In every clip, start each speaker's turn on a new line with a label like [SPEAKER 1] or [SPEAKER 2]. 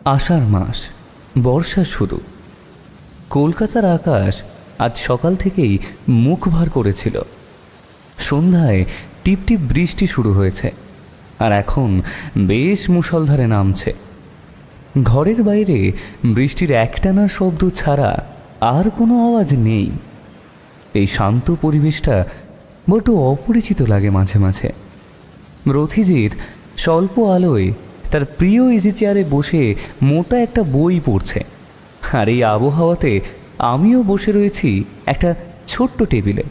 [SPEAKER 1] আষাঢ় মাস, বর্ষা শুরু। কলকাতার আকাশ আজ সকাল থেকেই মুখ ভার করেছিল। সন্ধ্যায় টিপটিপ বৃষ্টি শুরু হয়েছে, আর এখন বেশ মুষলধারে নামছে। ঘরের বাইরে বৃষ্টির একটানা শব্দ ছাড়া আর কোনো আওয়াজ নেই। এই শান্ত পরিবেশটা বড্ড অপরিচিত লাগে মাঝে মাঝে। রথিজিৎ স্বল্প আলোয় তার প্রিয় ইজি চেয়ারে বসে মোটা একটা বই পড়ছে, আর এই আবহাওয়াতে আমিও বসে রয়েছি একটা ছোট্ট টেবিলে।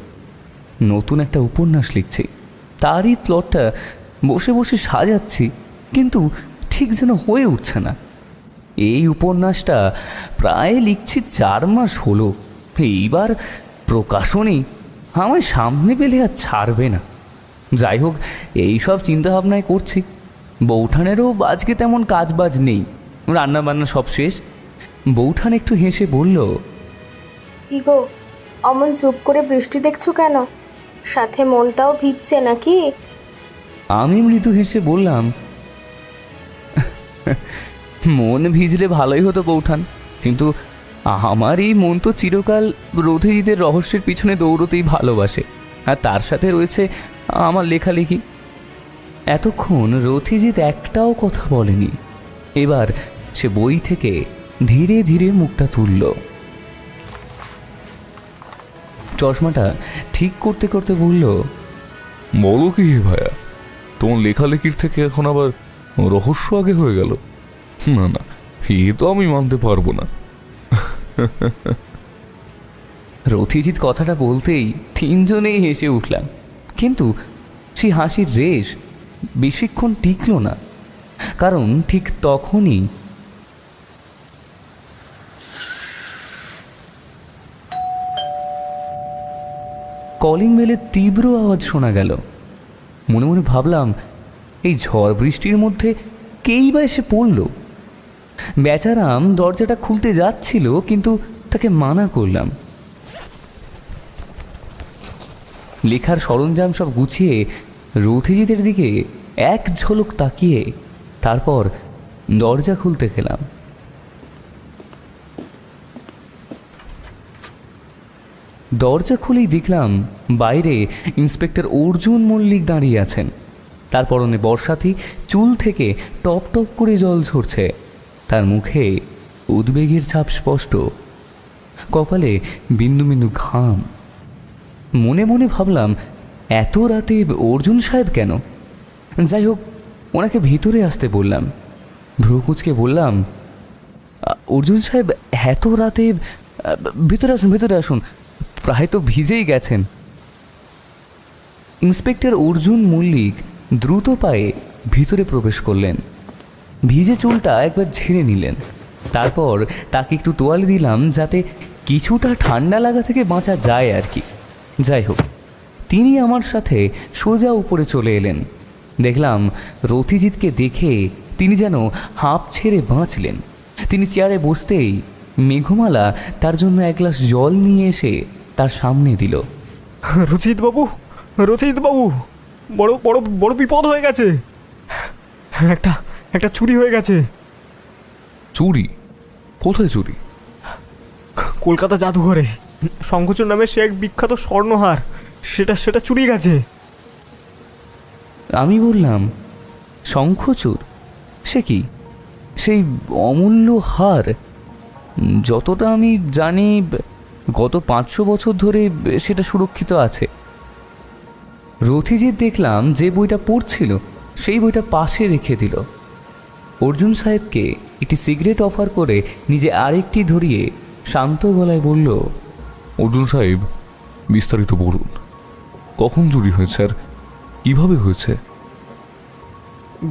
[SPEAKER 1] নতুন একটা উপন্যাস লিখছি, তারই প্লটটা বসে বসে সাজাচ্ছি, কিন্তু ঠিক যেন হয়ে উঠছে না। এই উপন্যাসটা প্রায় লিখছি 4 মাস হলো। এইবার প্রকাশনই আমায় সামনে পেলে আর ছাড়বে না। যাই হোক, এইসব চিন্তাভাবনায় করছি। বৌঠানেরও আজকে তেমন কাজবাজ নেই, রান্নাবান্না সব শেষ। বৌঠান একটু হেসে বলল,
[SPEAKER 2] কি গো অমন চুপ করে বৃষ্টি দেখছো কেন? সাথে মনটাও ভিজছে নাকি?
[SPEAKER 1] আমি মৃদু হেসে বললাম, মন ভিজলে ভালোই হতো বৌঠান, কিন্তু আমার এই মন তো চিরকাল রথিজিতের রহস্যের পিছনে দৌড়তেই ভালোবাসে, আর তার সাথে রয়েছে আমার লেখালেখি। এতক্ষণ রথিজিৎ একটাও কথা বলেনি। এবার সে বই থেকে ধীরে ধীরে মুখটা তুলল। চশমাটা ঠিক করতে করতে বলল,
[SPEAKER 3] বলো কি ভাইয়া, তোমার লেখালেখির থেকে এখন আবার রহস্য আগে হয়ে গেল? না না, এ তো আমি মানতে পারবো না।
[SPEAKER 1] রথিজিৎ কথাটা বলতেই 3 জনেই হেসে উঠলাম, কিন্তু সেই হাসির রেশ বেশিক্ষণ টিকল না, কারণ ঠিক তখনই কলিং বেলের তীব্র আওয়াজ শোনা গেল। মনে মনে ভাবলাম, এই ঝড় বৃষ্টির মধ্যে কেই বা এসে পড়ল। বেচারাম দরজাটা খুলতে যাচ্ছিল, কিন্তু তাকে মানা করলাম। লেখার সরঞ্জাম সব গুছিয়ে রথিজিতের দিকে এক ঝলক তাকিয়ে তারপর দরজা খুলতে গেলাম। দরজা খুলেই দেখলাম বাইরে ইন্সপেক্টর অর্জুন মল্লিক দাঁড়িয়ে আছেন। তার পরনে বর্ষাতি, চুল থেকে টপ টপ করে জল ঝরছে। তার মুখে উদ্বেগের ছাপ স্পষ্ট, কপালে বিন্দু বিন্দু ঘাম। মনে মনে ভাবলাম, এত রাতে অর্জুন সাহেব কেন? যাই হোক, ওনাকে ভিতরে আসতে বললাম। ভ্রুকুচকে বললাম, অর্জুন সাহেব এত রাতে ভিতরে আসুন, ভিতরে আসুন, প্রায় তো ভিজেই গেছেন। ইন্সপেক্টর অর্জুন মল্লিক দ্রুত পায়ে ভিতরে প্রবেশ করলেন। ভিজে চুলটা একবার ঝেড়ে নিলেন, তারপর তাকে একটু তোয়ালে দিলাম যাতে কিছুটা ঠান্ডা লাগা থেকে বাঁচা যায় আর কি। যাই হোক, তিনি আমার সাথে সোজা উপরে চলে এলেন। দেখলাম রথিজিৎকে দেখে তিনি যেন হাঁপ ছেড়ে বাঁচলেন। তিনি চেয়ারে বসতেই মেঘমালা তার জন্য 1 গ্লাস জল নিয়ে এসে তার সামনে দিল।
[SPEAKER 4] রথিজিৎবাবু, রথিজিৎবাবু, বড় বড় বড় বিপদ হয়ে গেছে। একটা চুরি হয়ে গেছে।
[SPEAKER 3] চুরি? কোথায় চুরি?
[SPEAKER 4] কলকাতা জাদুঘরে শঙ্খচূড় নামে সে এক বিখ্যাত স্বর্ণহার, সেটা চুরি গেছে।
[SPEAKER 1] আমি বললাম, শঙ্খচূড়? সে কি? সেই অমূল্য হার? যতটা আমি জানি গত 500 বছর ধরে সেটা সুরক্ষিত আছে। রথিজিৎ দেখলাম যে বইটা পড়ছিল সেই বইটা পাশে রেখে দিল। অর্জুন সাহেবকে একটি সিগারেট অফার করে নিজে আরেকটি ধরিয়ে শান্ত গলায় বলল,
[SPEAKER 3] অর্জুন সাহেব, বিস্তারিত বলুন, কখন চুরি হয়েছে আর কিভাবে হয়েছে?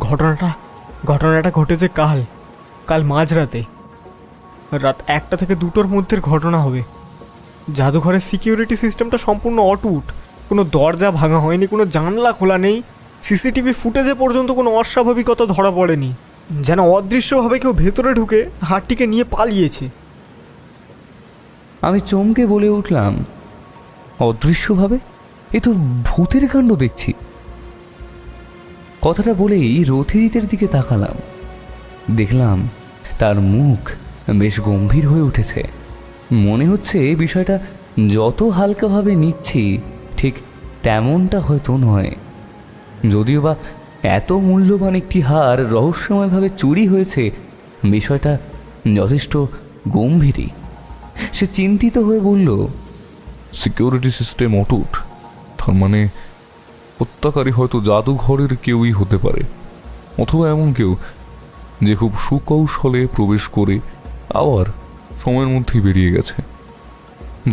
[SPEAKER 4] ঘটনাটা ঘটেছে কাল মাঝরাতে। রাত 1টা থেকে 2টোর মধ্যে ঘটনা হবে। জাদুঘরের সিকিউরিটি সিস্টেমটা সম্পূর্ণ অটুট, কোনো দরজা ভাঙা হয়নি, কোনো জানলা খোলা নেই, সিসিটিভি ফুটেজে পর্যন্ত কোনো অস্বাভাবিকতা ধরা পড়েনি। যেন অদৃশ্যভাবে কেউ ভেতরে ঢুকে হারটিকে নিয়ে পালিয়েছে।
[SPEAKER 1] আমি চমকে বলে উঠলাম, অদৃশ্যভাবে? এ তো ভূতের কাণ্ড দেখছি। কথাটা বলেই রথিজিতের দিকে তাকালাম। দেখলাম তার মুখ বেশ গম্ভীর হয়ে উঠেছে। মনে হচ্ছে বিষয়টা যত হালকাভাবে নিচ্ছি ঠিক তেমনটা হয়তো নয়। যদিও বা এত মূল্যবান একটি হার রহস্যময়ভাবে চুরি হয়েছে, বিষয়টা যথেষ্ট গম্ভীরই। সে চিন্তিত হয়ে বলল,
[SPEAKER 3] সিকিউরিটি সিস্টেম অটুট, তার মানে হত্যাকারী হয়তো জাদুঘরের কেউই হতে পারে, অথবা এমন কেউ যে খুব সুকৌশলে প্রবেশ করে আবার সময়ের মধ্যেই বেরিয়ে গেছে।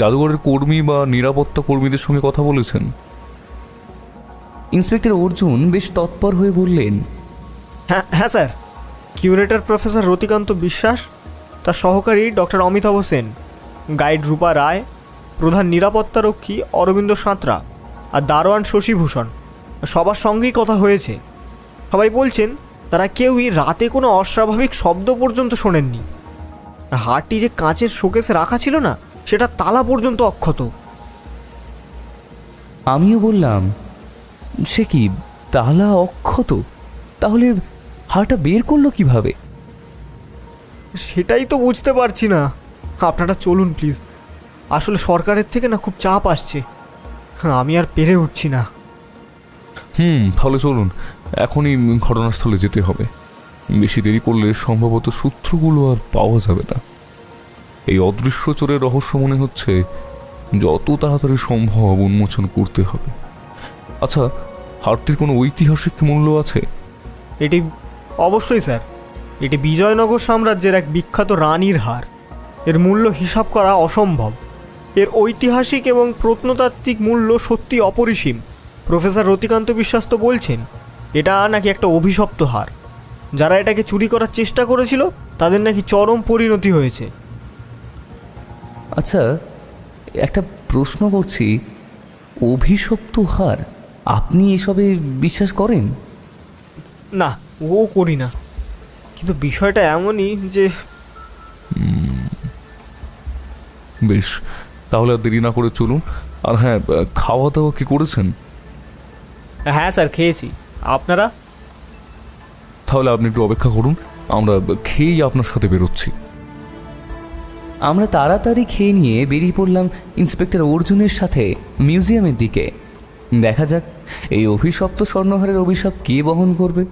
[SPEAKER 3] জাদুঘরের কর্মী বা নিরাপত্তা কর্মীদের সঙ্গে কথা বলেছেন?
[SPEAKER 1] ইন্সপেক্টর অর্জুন বেশ তৎপর হয়ে বললেন,
[SPEAKER 4] হ্যাঁ স্যার, কিউরেটর প্রফেসর রতিকান্ত বিশ্বাস, তার সহকারী ডক্টর অমিতাভ সেন, গাইড রূপা রায়, প্রধান নিরাপত্তারক্ষী অরবিন্দ সাঁতরা আর দারোয়ান শশীভূষণ, সবার সঙ্গেই কথা হয়েছে। সবাই বলছেন তারা কেউই রাতে কোনো অস্বাভাবিক শব্দ পর্যন্ত শোনেননি। হারটি যে কাঁচের শোকেসে রাখা ছিল না, সেটা তালা পর্যন্ত অক্ষত।
[SPEAKER 1] আমিও বললাম, সে কি, তালা অক্ষত? তাহলে হারটা বের করলো কিভাবে?
[SPEAKER 4] সেটাই তো বুঝতে পারছি না। আপনারা চলুন প্লিজ, আসলে সরকারের থেকে না খুব চাপ আসছে, আমি আর পেরে উঠছি না।
[SPEAKER 3] তাহলে চলুন, এখনই ঘটনাস্থলে যেতে হবে। বেশি দেরি করলে সম্ভবত সূত্রগুলো আর পাওয়া যাবে না। এই অদৃশ্য চোরের রহস্য মনে হচ্ছে যত তাড়াতাড়ি সম্ভব উন্মোচন করতে হবে। আচ্ছা, হারটির কোনো ঐতিহাসিক মূল্য আছে?
[SPEAKER 4] এটি অবশ্যই স্যার, এটি বিজয়নগর সাম্রাজ্যের এক বিখ্যাত রানীর হার। এর মূল্য হিসাব করা অসম্ভব। এর ঐতিহাসিক এবং প্রত্নতাত্ত্বিক মূল্য সত্যি অপরিসীম। প্রফেসর রতিকান্ত বিশ্বাস তো বলছেন এটা নাকি একটা অভিশপ্ত হার। যারা এটাকে চুরি করার চেষ্টা করেছিল তাদের নাকি চরম পরিণতি হয়েছে।
[SPEAKER 1] আচ্ছা, একটা প্রশ্ন করছি, অভিশপ্ত হার, আপনি এসবে বিশ্বাস করেন?
[SPEAKER 4] না, ও করি না, কিন্তু বিষয়টা এমনই যে...
[SPEAKER 3] বেশ, তাহলে আর দেরি না করে চলুন। আর হ্যাঁ, খাওয়া দাওয়া কি করেছেন?
[SPEAKER 4] হ্যাঁ স্যার, খেয়েছি। আপনারা?
[SPEAKER 3] তাহলে আপনি একটু অপেক্ষা করুন, আমরা খেয়েই আপনার সাথে বেরোচ্ছি।
[SPEAKER 1] আমরা তাড়াতাড়ি খেয়ে নিয়ে বেরিয়ে পড়লাম ইন্সপেক্টর অর্জুনের সাথে মিউজিয়ামের দিকে। দেখা যাক এই অভিশপ্ত স্বর্ণহারের অভিশাপ কে বহন করবে।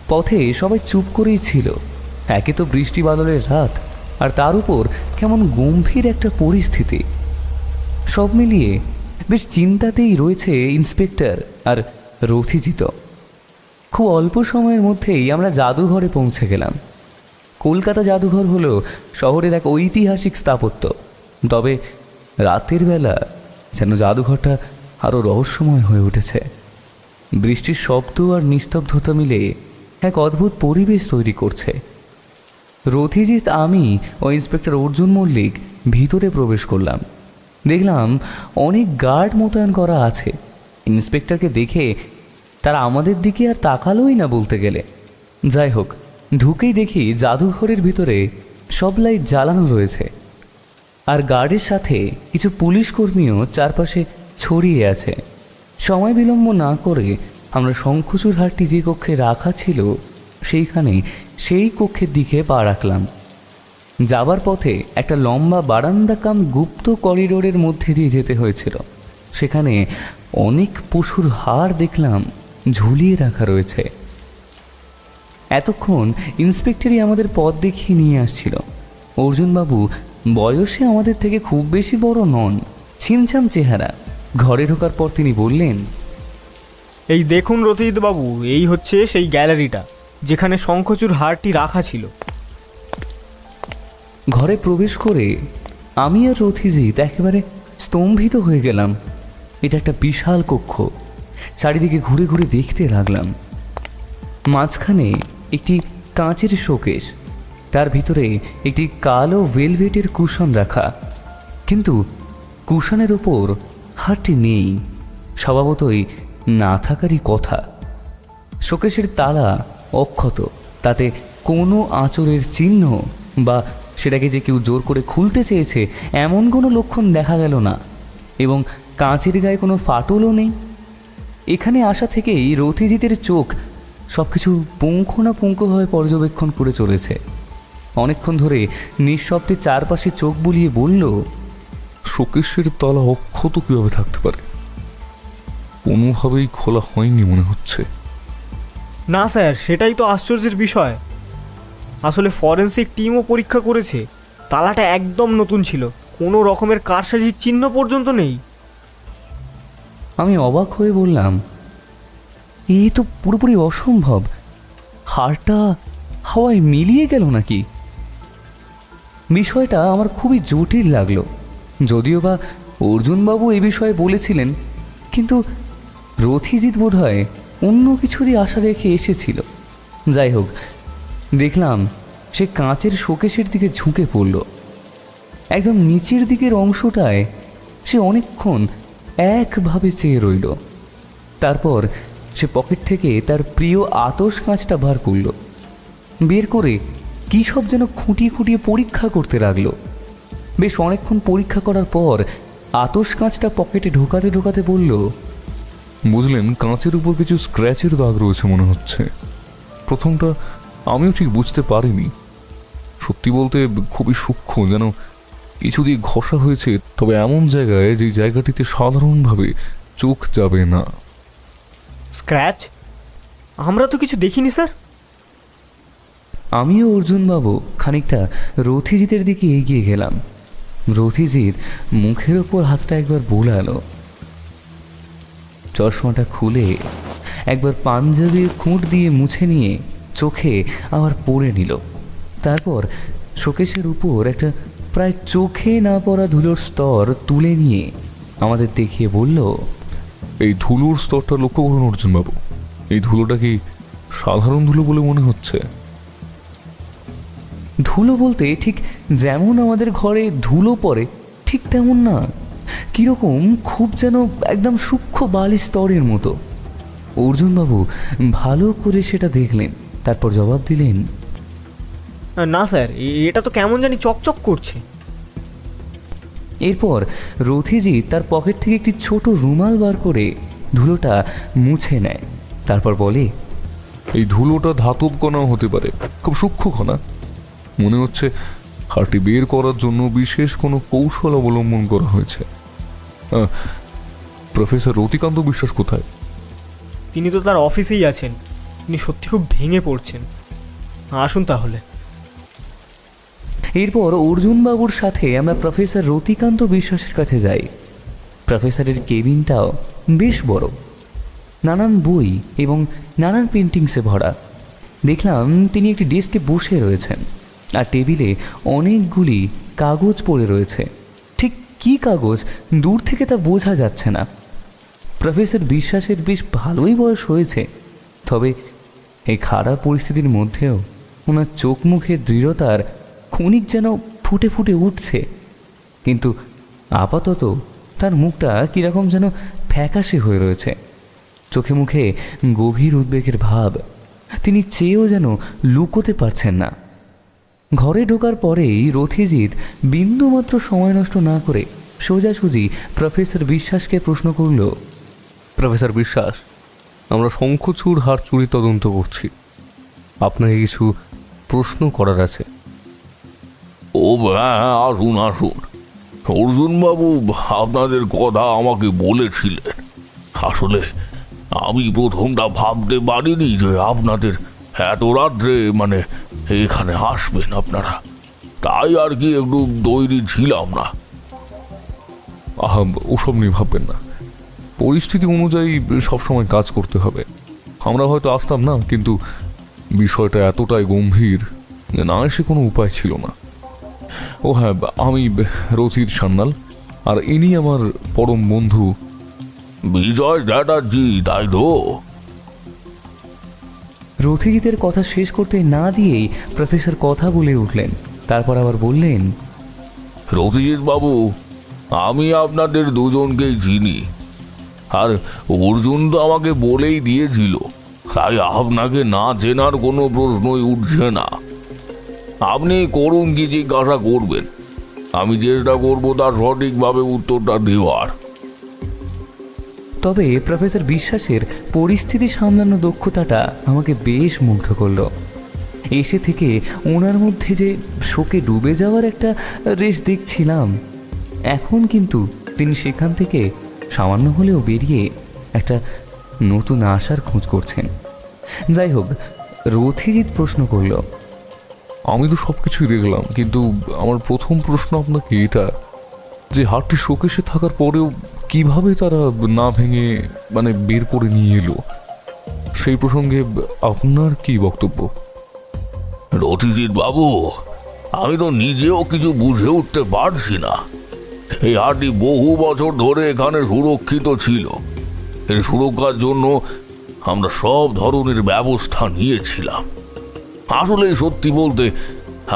[SPEAKER 1] পথে সবাই চুপ করেই ছিল। একে তো বৃষ্টি বাদলের রাত, আর তার উপর কেমন গম্ভীর একটা পরিস্থিতি। সব মিলিয়ে বেশ চিন্তাতেই রয়েছে ইন্সপেক্টর আর রথিজিত। খুব অল্প সময়ের মধ্যেই আমরা জাদুঘরে পৌঁছে গেলাম। কলকাতা জাদুঘর হলো শহরের এক ঐতিহাসিক স্থাপত্য, তবে রাতের বেলা যেন জাদুঘরটা আরও রহস্যময় হয়ে উঠেছে। বৃষ্টির শব্দ আর নিস্তব্ধতা মিলে এক অদ্ভুত পরিবেশ তৈরি করছে। রথিজিৎ, আমি ও ইন্সপেক্টর অর্জুন মল্লিক ভিতরে প্রবেশ করলাম। দেখলাম অনেক গার্ড মোতায়েন করা আছে। ইন্সপেক্টরকে দেখে তারা আমাদের দিকে আর তাকালোই না বলতে গেলে। যাই হোক, ঢুকেই দেখি জাদুঘরের ভিতরে সব লাইট জ্বালানো রয়েছে, আর গার্ডের সাথে কিছু পুলিশ কর্মীও চারপাশে ছড়িয়ে আছে। সময় বিলম্ব না করে আমরা শঙ্খচূড় হারটি যে কক্ষে রাখা ছিল সেই কক্ষের দিকে পা রাখলাম। যাবার পথে একটা লম্বা বারান্দা কাম গুপ্ত করিডোরের মধ্যে দিয়ে যেতে হয়েছিল। সেখানে অনেক পশুর হাড় দেখলাম ঝুলিয়ে রাখা রয়েছে। এতক্ষণ ইন্সপেক্টরই আমাদের পথ দেখিয়ে নিয়ে আসছিল। অর্জুনবাবু বয়সে আমাদের থেকে খুব বেশি বড় নন, ছিমছাম চেহারা। ঘরে ঢোকার পর তিনি বললেন,
[SPEAKER 4] এই দেখুন রথিজিৎ বাবু, এই হচ্ছে সেই গ্যালারিটা যেখানে শঙ্খচূড় হারটি রাখা ছিল।
[SPEAKER 1] ঘরে প্রবেশ করে আমি আর রথিজিৎ একেবারে স্তম্ভিত হয়ে গেলাম। এটা একটা বিশাল কক্ষ। চারিদিকে ঘুরে ঘুরে দেখতে লাগলাম। মাঝখানে একটি কাঁচের শোকেস, তার ভিতরে একটি কালো ভেলভেটের কুশন রাখা, কিন্তু কুশনের ওপর হারটি নেই। স্বভাবতই না থাকারই কথা। শোকেসের তালা অক্ষত, তাতে কোনো আঁচড়ের চিহ্ন বা সেটাকে যে কেউ জোর করে খুলতে চেয়েছে এমন কোনো লক্ষণ দেখা গেল না। এবং কাঁচের গায়ে কোনো ফাটলও নেই। এখানে আসা থেকেই রথিজিতের চোখ সব কিছু পুঙ্খানুপুঙ্খভাবে পর্যবেক্ষণ করে চলেছে। অনেকক্ষণ ধরে নিঃশব্দে চারপাশে চোখ বুলিয়ে বলল,
[SPEAKER 3] শোকেশের তলা অক্ষত কিভাবে থাকতে পারে? কোনোভাবেই খোলা হয়নি মনে হচ্ছে।
[SPEAKER 4] না স্যার, সেটাই তো আশ্চর্যের বিষয়। আসলে ফরেন্সিক টিমও পরীক্ষা করেছে, তালাটা একদম নতুন ছিল, কোনো রকমের কারসাজির চিহ্ন পর্যন্ত নেই।
[SPEAKER 1] আমি অবাক হয়ে বললাম, এ তো পুরোপুরি অসম্ভব। হাড়টা হাওয়ায় মিলিয়ে গেল নাকি? বিষয়টা আমার খুবই জটিল লাগলো। যদিও বা অর্জুনবাবু এ বিষয়ে বলেছিলেন, কিন্তু রথিজিৎ বোধহয় অন্য কিছুরই আশা রেখে এসেছিল। যাই হোক, দেখলাম সে কাঁচের শোকেশের দিকে ঝুঁকে পড়ল। একদম নিচের দিকের অংশটায় সে অনেকক্ষণ একভাবে চেয়ে রইল। তারপর সে পকেট থেকে তার প্রিয় আতশ কাঁচটা বার করল। বের করে কী সব যেন খুঁটিয়ে খুঁটিয়ে পরীক্ষা করতে লাগলো। বেশ অনেকক্ষণ পরীক্ষা করার পর আতশ কাঁচটা পকেটে ঢোকাতে ঢোকাতে বলল,
[SPEAKER 3] বুঝলেন, কাঁচের উপর কিছু স্ক্র্যাচের দাগ রয়েছে মনে হচ্ছে। প্রথমটা আমিও ঠিক বুঝতে পারিনি। সত্যি বলতে খুবই সূক্ষ্ম, যেন কিছু দিয়ে ঘষা হয়েছে, তবে এমন জায়গায় যে জায়গাটিতে সাধারণভাবে চোখ যাবে না।
[SPEAKER 4] স্ক্র্যাচ? আমরা তো কিছু দেখিনি স্যার।
[SPEAKER 1] আমিও অর্জুনবাবু খানিকটা রথিজিতের দিকে এগিয়ে গেলাম। রথিজিৎ মুখের ওপর হাতটা একবার বোলালো, চশমাটা খুলে একবার পাঞ্জাবির খুঁট দিয়ে মুছে নিয়ে চোখে আবার পড়ে নিল। তারপর শোকেশের উপর একটা প্রায় চোখে না পড়া ধুলোর স্তর তুলে নিয়ে আমাদের দেখিয়ে বলল,
[SPEAKER 3] এই ধুলোর স্তরটা লক্ষ্য করুন অর্জুনবাবু। এই ধুলোটা কি সাধারণ ধুলো বলে মনে হচ্ছে?
[SPEAKER 1] ধুলো বলতে ঠিক যেমন আমাদের ঘরে ধুলো পড়ে ঠিক তেমন না, কীরকম খুব যেন একদম সূক্ষ্ম বালির স্তরের মতো। অর্জুনবাবু ভালো করে সেটা দেখলেন, তারপর জবাব দিলেন,
[SPEAKER 4] না স্যার, এটা তো কেমন জানি চকচক করছে।
[SPEAKER 1] এরপর রথিজিৎ তার পকেট থেকে একটি ছোট রুমাল বার করে ধুলোটা মুছে নেয়। তারপর বলে,
[SPEAKER 3] এই ধুলোটা ধাতব কণাও হতে পারে, খুব সূক্ষ্ম কণা। মনে হচ্ছে হাড়টি বের করার জন্য বিশেষ কোনো কৌশল অবলম্বন করা হয়েছে। প্রফেসর রতিকান্ত বিশ্বাস কোথায়?
[SPEAKER 4] তিনি তো তার অফিসেই আছেন। তিনি সত্যি খুব ভেঙে পড়ছেন। আসুন তাহলে।
[SPEAKER 1] এরপর অর্জুনবাবুর সাথে আমরা প্রফেসর রতিকান্ত বিশ্বাসের কাছে যাই। প্রফেসরের কেবিনটাও বেশ বড়, নানান বই এবং নানান পেন্টিংসে ভরা। দেখলাম তিনি একটি ডেস্কে বসে রয়েছেন, আর টেবিলে অনেকগুলি কাগজ পড়ে রয়েছে। ঠিক কী কাগজ দূর থেকে তা বোঝা যাচ্ছে না। প্রফেসর বিশ্বাসের বেশ ভালোই বয়স হয়েছে, তবে এই খারাপ পরিস্থিতির মধ্যেও ওনার চোখ মুখের দৃঢ়তার ক্ষণিক যেন ফুটে ফুটে উঠছে। কিন্তু আপাতত তার মুখটা কীরকম যেন ফ্যাকাশে হয়ে রয়েছে, চোখে মুখে গভীর উদ্বেগের ভাব। তিনি চেয়েও যেন লুকোতে পারছেন না। ঘরে ঢোকার পরেই রথিজিৎ বিন্দুমাত্র সময় নষ্ট না করে সোজাসুজি প্রফেসর বিশ্বাসকে প্রশ্ন করল,
[SPEAKER 3] প্রফেসর বিশ্বাস, আমরা শঙ্খচূড় হাড় চুরি তদন্ত করছি, আপনাকে কিছু প্রশ্ন করার আছে।
[SPEAKER 5] ও হ্যাঁ, আসুন আসুন। অর্জুনবাবু আপনাদের কথা আমাকে বলেছিলেন। আসলে আমি প্রথমটা ভাবতে পারিনি যে আপনাদের এত রাত্রে এখানে আসবেন আপনারা, তাই আর কি একটু তৈরি ছিলাম না।
[SPEAKER 3] ওসব নিয়ে ভাববেন না, পরিস্থিতি অনুযায়ী সবসময় কাজ করতে হবে। আমরা হয়তো আসতাম না, কিন্তু বিষয়টা এতটাই গম্ভীর যে না এসে কোনো উপায় ছিল না। ও হ্যাঁ, আমি রথির সান্যাল, আর ইনি আমার পরম বন্ধু
[SPEAKER 5] বিজয় চ্যাটার্জি, তাই তো?
[SPEAKER 1] রথিজিতের কথা শেষ করতে না দিয়েই প্রফেসর কথা বলে উঠলেন। তারপর আবার বললেন,
[SPEAKER 5] রথিজিৎ বাবু, আমি আপনাদের দুজনকেই চিনি, আর অর্জুন তো আমাকে বলেই দিয়েছিল, তাই আপনাকে না চেনার কোনো প্রশ্নই উঠছে না। আপনি করুন কি জিজ্ঞাসা করবেন, আমি চেষ্টা করবো তার সঠিকভাবে উত্তরটা দেওয়ার।
[SPEAKER 1] তবে প্রফেসর বিশ্বাসের পরিস্থিতি সামলানোর দক্ষতাটা আমাকে বেশ মুগ্ধ করলো। এসে থেকে ওনার মধ্যে যে শোকে ডুবে যাওয়ার একটা রেশ দেখছিলাম, এখন কিন্তু তিনি সেখান থেকে সামান্য হলেও বেরিয়ে একটা নতুন আশার খোঁজ করছেন। যাই হোক, রথিজিৎ প্রশ্ন করল,
[SPEAKER 3] আমি তো সব কিছুই দেখলাম, কিন্তু আমার প্রথম প্রশ্ন আপনাকে এটা, যে হাড়টি শোকেশে থাকার পরেও কিভাবে তারা না ভেঙে বের করে নিয়ে এলো, সেই প্রসঙ্গে আপনার কি বক্তব্য?
[SPEAKER 5] রথিজিৎ বাবু, আমি তো নিজেও কিছু বুঝে উঠতে পারছি না। এই হাটটি বহু বছর ধরে এখানে সুরক্ষিত ছিল। এর সুরক্ষার জন্য আমরা সব ধরনের ব্যবস্থা নিয়েছিলাম। আসলে সত্যি বলতে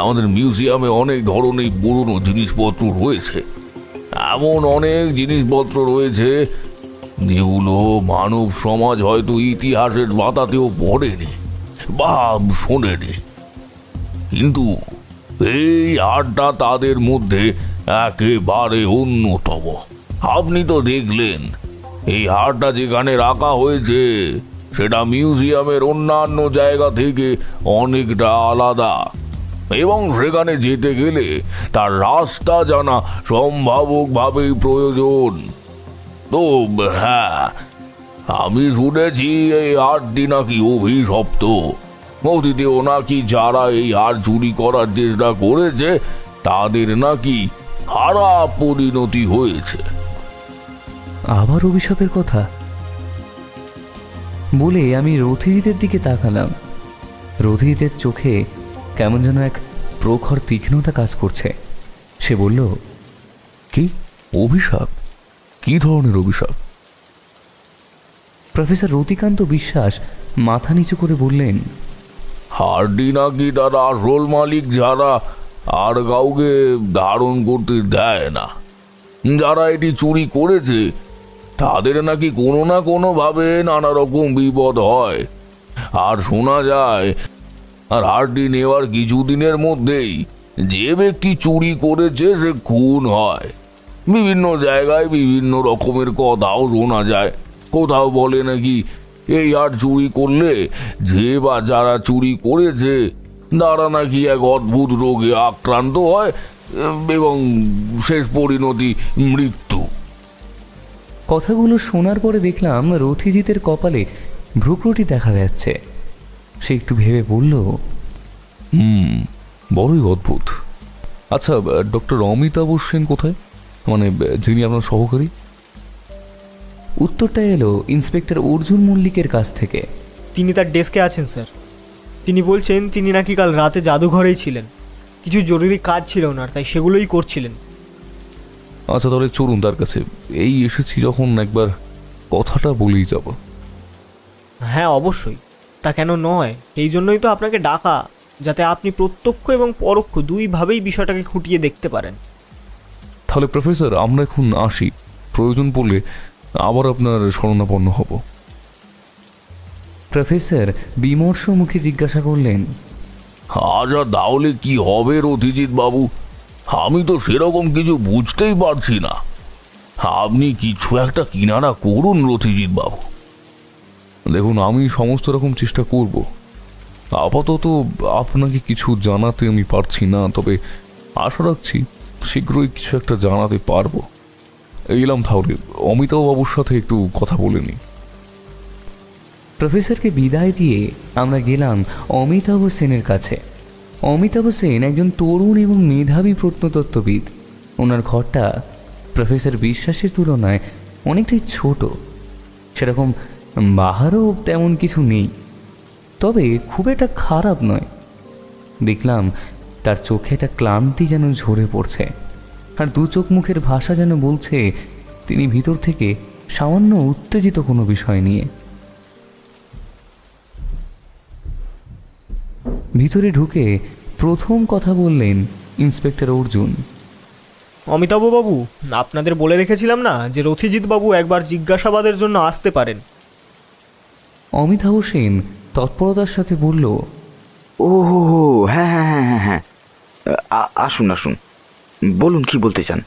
[SPEAKER 5] আমাদের মিউজিয়ামে অনেক ধরনের পুরনো জিনিসপত্র রয়েছে। এমন অনেক জিনিসপত্র রয়েছে যেগুলো মানব সমাজ হয়তো ইতিহাসের পাতাতেও পড়েনি বা শোনেনি, কিন্তু এই হাটটা তাদের মধ্যে একেবারে অন্যতম। আপনি তো দেখলেন এই হাটটা যেখানে রাখা হয়েছে সেটা মিউজিয়ামের অন্যান্য জায়গা থেকে অনেকটা আলাদা, এবং সেখানে যেতে গেলে তার রাস্তা জানা সম্ভাবকভাবেই প্রয়োজন। তো হ্যাঁ, আমি শুনেছি এই হাটটি নাকি অভিশপ্ত। অতীতেও নাকি যারা এই হাট চুরি করার চেষ্টা করেছে তাদের নাকি খারাপ পরিণতি হয়েছে।
[SPEAKER 1] আবার অভিশাপের কথা বলে আমি রথিজিতের দিকে তাকালাম। রথিজিতের চোখে কেমন যেন এক প্রখর তীক্ষ্ণতা কাজ করছে। সে বলল,
[SPEAKER 3] কি অভিশাপ? কি ধরনের অভিশাপ?
[SPEAKER 1] প্রফেসর রতিকান্ত বিশ্বাস মাথা নিচু করে বললেন,
[SPEAKER 5] হাটটি নাকি তার আসল মালিক যারা আর কাউকে ধারণ করতে দেয় না। যারা এটি চুরি করেছে তাদের নাকি কোনো না কোনোভাবে নানা রকম বিপদ হয়। আর শোনা যায় আর হাটটি নেওয়ার কিছুদিনের মধ্যেই যে ব্যক্তি চুরি করেছে সে খুন হয়। বিভিন্ন জায়গায় বিভিন্ন রকমের কথাও শোনা যায়। কোথাও বলে নাকি এই হাট চুরি করলে যে বা যারা চুরি করেছে তারা নাকি এক অদ্ভুত রোগে আক্রান্ত হয় এবং শেষ পরিণতি মৃত্যু।
[SPEAKER 1] কথাগুলো শোনার পরে দেখলাম রথিজিতের কপালে ভ্রুকুটি দেখা যাচ্ছে। সে একটু ভেবে বলল,
[SPEAKER 3] বড়ই অদ্ভুত। আচ্ছা, ডক্টর অমিতাভ সেন কোথায়? যিনি আপনার সহকারী?
[SPEAKER 1] উত্তরটা এলো ইন্সপেক্টর অর্জুন মল্লিকের কাছ থেকে।
[SPEAKER 4] তিনি তার ডেস্কে আছেন স্যার। তিনি বলছেন তিনি নাকি কাল রাতে জাদুঘরেই ছিলেন। কিছু জরুরি কাজ ছিল ওনার, তাই সেগুলোই করছিলেন।
[SPEAKER 3] আচ্ছা, তাহলে চলুন তার কাছে। এই এসেছি যখন, একবার কথাটা বলেই যাব।
[SPEAKER 4] হ্যাঁ অবশ্যই, তা কেন নয়। এই জন্যই তো আপনাকে ডাকা, যাতে আপনি প্রত্যক্ষ এবং পরোক্ষ দুইভাবেই বিষয়টাকে খুঁটিয়ে দেখতে পারেন।
[SPEAKER 3] তাহলে প্রফেসর, আমরা এখন আসি। প্রয়োজন পড়লে আবার আপনার শরণাপন্ন হব।
[SPEAKER 1] প্রফেসর বিমর্ষ মুখে জিজ্ঞাসা করলেন,
[SPEAKER 5] আচ্ছা, তাহলে কি হবে রথিজিৎ বাবু? আমি তো সেরকম কিছু বুঝতেই পারছি না। আপনি কিছু একটা কিনারা করুন রথিজিৎ বাবু।
[SPEAKER 3] দেখুন, আমি সমস্ত রকম চেষ্টা করব। আপাতত আপনাকে কিছু জানাতে আমি পারছি না, তবে আশা রাখছি শীঘ্রই কিছু একটা জানাতে পারবো। এলাম তাহলে, অমিতাভ বাবুর সাথে একটু কথা বলে নিই।
[SPEAKER 1] প্রফেসরকে বিদায় দিয়ে আমরা গেলাম অমিতাভ সেনের কাছে। অমিতাভ সেন একজন তরুণ এবং মেধাবী প্রত্নতত্ত্ববিদ। ওনার ঘরটা প্রফেসর বিশ্বাসের তুলনায় অনেকটাই ছোট। সেরকম বাহারও তেমন কিছু নেই, তবে খুব একটা খারাপ নয়। দেখলাম তার চোখে একটা ক্লান্তি যেন ঝরে পড়ছে, আর দু চোখ মুখের ভাষা যেন বলছে তিনি ভিতর থেকে সামান্য উত্তেজিত কোনো বিষয় নিয়ে। ভিতরে ঢুকে প্রথম কথা বললেন ইন্সপেক্টর অর্জুন।
[SPEAKER 4] অমিতাভবাবু, আপনাদের বলে রেখেছিলাম না যে রথিজিৎ বাবু একবার জিজ্ঞাসাবাদের জন্য আসতে পারেন।
[SPEAKER 1] অমিতাভ সেন তৎপরতার সাথে বলল,
[SPEAKER 6] ও হ্যাঁ হ্যাঁ হ্যাঁ হ্যাঁ হ্যাঁ, আসুন আসুন, বলুন কি বলতে চান।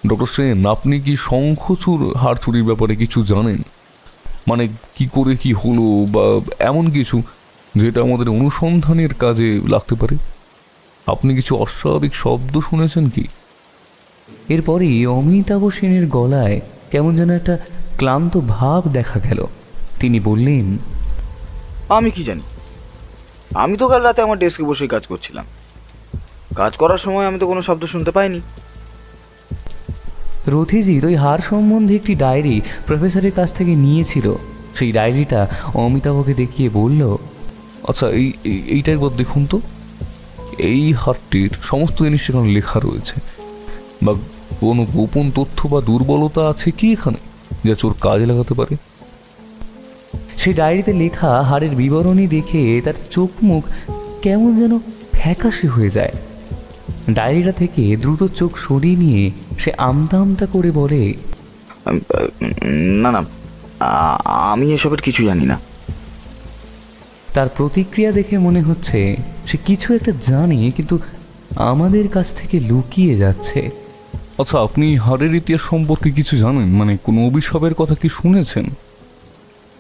[SPEAKER 3] ডক্টর সেন, আপনি কি শঙ্খচূড় হাড় চুরির ব্যাপারে কিছু জানেন? মানে কি করে কি হলো, বা এমন কিছু যেটা আমাদের অনুসন্ধানের কাজে লাগতে পারে? আপনি কিছু অস্বাভাবিক শব্দ শুনেছেন কি?
[SPEAKER 1] এরপরই অমিতাভ সেনের গলায় কেমন যেন একটা ক্লান্ত ভাব দেখা গেল। তিনি বললেন,
[SPEAKER 6] আমি কি জানি? আমি তো কাল রাতে আমার ডেস্কে বসে কাজ করছিলাম। কাজ করার সময় আমি তো কোনো শব্দ শুনতে পাইনি।
[SPEAKER 1] রথিজিৎ ওই হার সম্বন্ধে একটি ডায়েরি প্রফেসরের কাছ থেকে নিয়েছিল। সেই ডায়েরিটা অমিতাভকে দেখিয়ে বলল,
[SPEAKER 3] আচ্ছা, এইটা একবার দেখুন তো। এই হারটির সমস্ত জিনিস এখানে লেখা রয়েছে, বা কোনো গোপন তথ্য বা দুর্বলতা আছে কি এখানে যা চোর কাজে লাগাতে পারে?
[SPEAKER 1] সেই ডায়েরিতে লেখা হাড়ের বিবরণী দেখে তার চোখ মুখ কেমন যেন ফ্যাকাশে হয়ে যায়। ডায়েরিটা থেকে দ্রুত চোখ সরিয়ে নিয়ে সে আমতা আমতা করে বলে,
[SPEAKER 6] না না, আমি এসবের কিছু জানি না।
[SPEAKER 1] তার প্রতিক্রিয়া দেখে মনে হচ্ছে সে কিছু একটা জানে, কিন্তু আমাদের কাছ থেকে লুকিয়ে যাচ্ছে।
[SPEAKER 3] আচ্ছা, আপনি হাড়ের ইতিহাস সম্পর্কে কিছু জানেন? মানে কোনো অভিশাপের কথা কি শুনেছেন?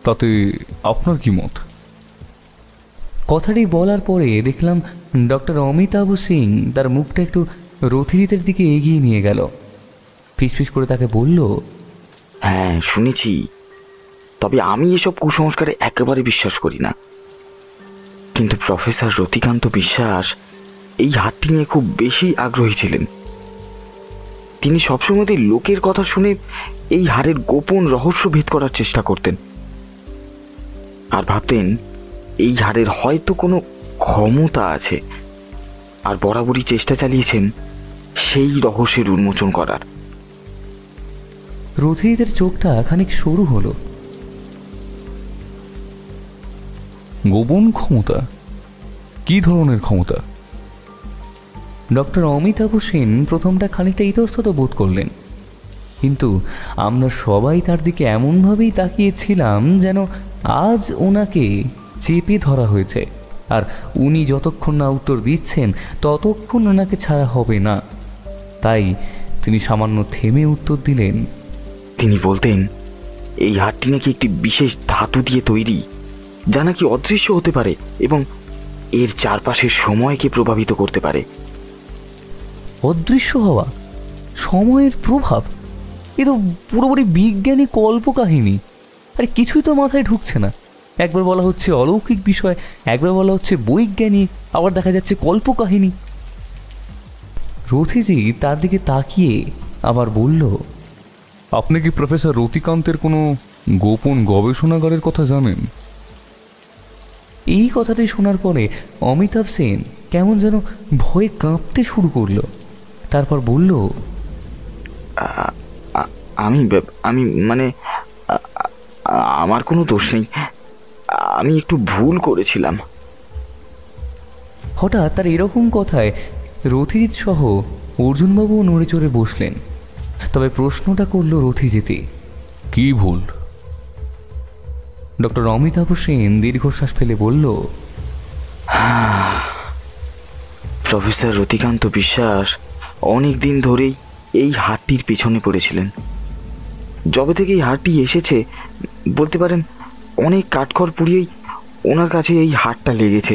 [SPEAKER 3] তাতে আপনার কি মত?
[SPEAKER 1] কথাটি বলার পরে দেখলাম ডক্টর অমিতাভ সিং তার মুখটা একটু রথিজিতের দিকে এগিয়ে নিয়ে গেল। ফিসফিস করে তাকে বলল,
[SPEAKER 6] হ্যাঁ শুনেছি, তবে আমি এসব কুসংস্কারে একেবারে বিশ্বাস করি না। কিন্তু প্রফেসর রতিকান্ত বিশ্বাস এই হারটি নিয়ে খুব বেশি আগ্রহী ছিলেন। তিনি সবসময় লোকের কথা শুনে এই হারের গোপন রহস্য ভেদ করার চেষ্টা করতেন, আর ভাবতেন এই হারের হয়তো কোনো ক্ষমতা আছে, আর বরাবরই চেষ্টা চালিয়েছেন সেই রহস্যের উন্মোচন করার।
[SPEAKER 1] রথিজিতের চোখটা খানিক সরু হলো।
[SPEAKER 3] গোপন ক্ষমতা? কি ধরনের ক্ষমতা?
[SPEAKER 1] ডক্টর অমিতাভ সেন প্রথমটা খানিকটা ইতস্তত বোধ করলেন, কিন্তু আমরা সবাই তার দিকে এমনভাবেই তাকিয়েছিলাম যেন আজ ওনাকে চেপে ধরা হয়েছে, আর উনি যতক্ষণ না উত্তর দিচ্ছেন ততক্ষণ ওনাকে ছাড়া হবে না। তাই তিনি সামান্য থেমে উত্তর দিলেন,
[SPEAKER 6] তিনি বলতেন এই হারটি নাকি একটি বিশেষ ধাতু দিয়ে তৈরি, যা নাকি অদৃশ্য হতে পারে এবং এর চারপাশের সময়কে প্রভাবিত করতে পারে।
[SPEAKER 1] অদৃশ্য হওয়া, সময়ের প্রভাব? এ তো পুরোপুরি বিজ্ঞানী কল্পকাহিনী। আরে কিছুই তো মাথায় ঢুকছে না। একবার বলা হচ্ছে অলৌকিক বিষয়, একবার বলা হচ্ছে বৈজ্ঞানিক, আবার দেখা যাচ্ছে কল্পকাহিনী। রথিজি তার দিকে তাকিয়ে আবার বলল,
[SPEAKER 3] আপনি কি প্রফেসর রতিকান্তের কোনো গোপন গবেষণাগারের কথা জানেন?
[SPEAKER 1] এই কথাটি শোনার পরে অমিতাভ সেন কেমন যেন ভয়ে কাঁপতে শুরু করলো। তারপর বলল,
[SPEAKER 6] আমি আমি মানে আমার কোনো দোষ নেই, আমি একটু ভুল করেছিলাম।
[SPEAKER 1] হঠাৎ তার এরকম কথায় রথিজিৎ সহ অর্জুনবাবুও নড়ে চড়ে বসলেন। তবে প্রশ্নটা করলো রথিজিৎই।
[SPEAKER 3] কি ভুল?
[SPEAKER 1] ডক্টর অমিতাভ সেন দীর্ঘশ্বাস ফেলে বলল,
[SPEAKER 6] প্রফেসর রতিকান্ত বিশ্বাস অনেক দিন ধরেই এই হারটির পেছনে পড়েছিলেন। যবে থেকে এই হারটি এসেছে, বলতে পারেন অনেক কাঠখড় পুড়িয়েই ওনার কাছে এই হারটা লেগেছে।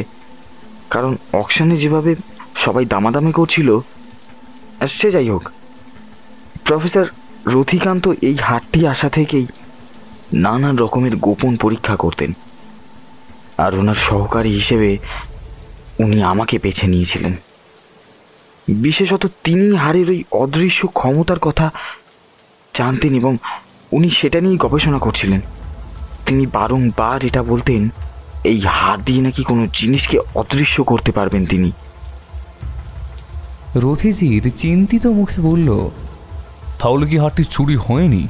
[SPEAKER 6] কারণ অকশনে যেভাবে সবাই দামাদামি করছিল, সে যাই হোক, প্রফেসর রতিকান্ত এই হারটি আসা থেকেই নানান রকমের গোপন পরীক্ষা করতেন, আর ওনার সহকারী হিসেবে উনি আমাকে বেছে নিয়েছিলেন। বিশেষত তিনি হারের ওই অদৃশ্য ক্ষমতার কথা জানতেন এবং উনি সেটা নিয়েই গবেষণা করছিলেন। তিনি বারংবার এটা বলতেন এই হার দিয়ে নাকি কোনো জিনিসকে অদৃশ্য করতে পারবেন তিনি।
[SPEAKER 1] রথিজিৎ চিন্তিত মুখে বলল,
[SPEAKER 3] তাহলে কি হারটি চুরি হয়নি,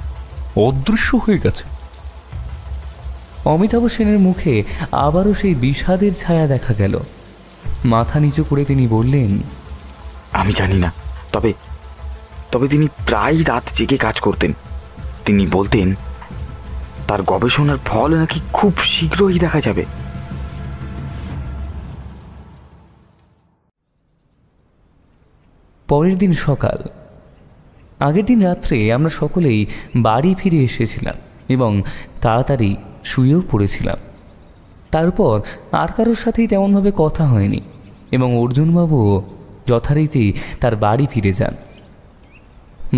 [SPEAKER 3] অদৃশ্য হয়ে গেছে?
[SPEAKER 1] অমিতাভ সেনের মুখে আবারও সেই বিষাদের ছায়া দেখা গেল। মাথা নিচু করে তিনি বললেন,
[SPEAKER 6] আমি জানি না, তবে তবে তিনি প্রায় রাত জেগে কাজ করতেন। তিনি বলতেন তার গবেষণার ফল নাকি খুব শীঘ্রই দেখা যাবে।
[SPEAKER 1] পরের দিন সকাল। আগের দিন রাত্রে আমরা সকলেই বাড়ি ফিরে এসেছিলাম এবং তাড়াতাড়ি শুয়েও পড়েছিলাম। তারপর আর কারোর সাথেই তেমনভাবে কথা হয়নি এবং অর্জুনবাবুও যথারীতি তার বাড়ি ফিরে যান।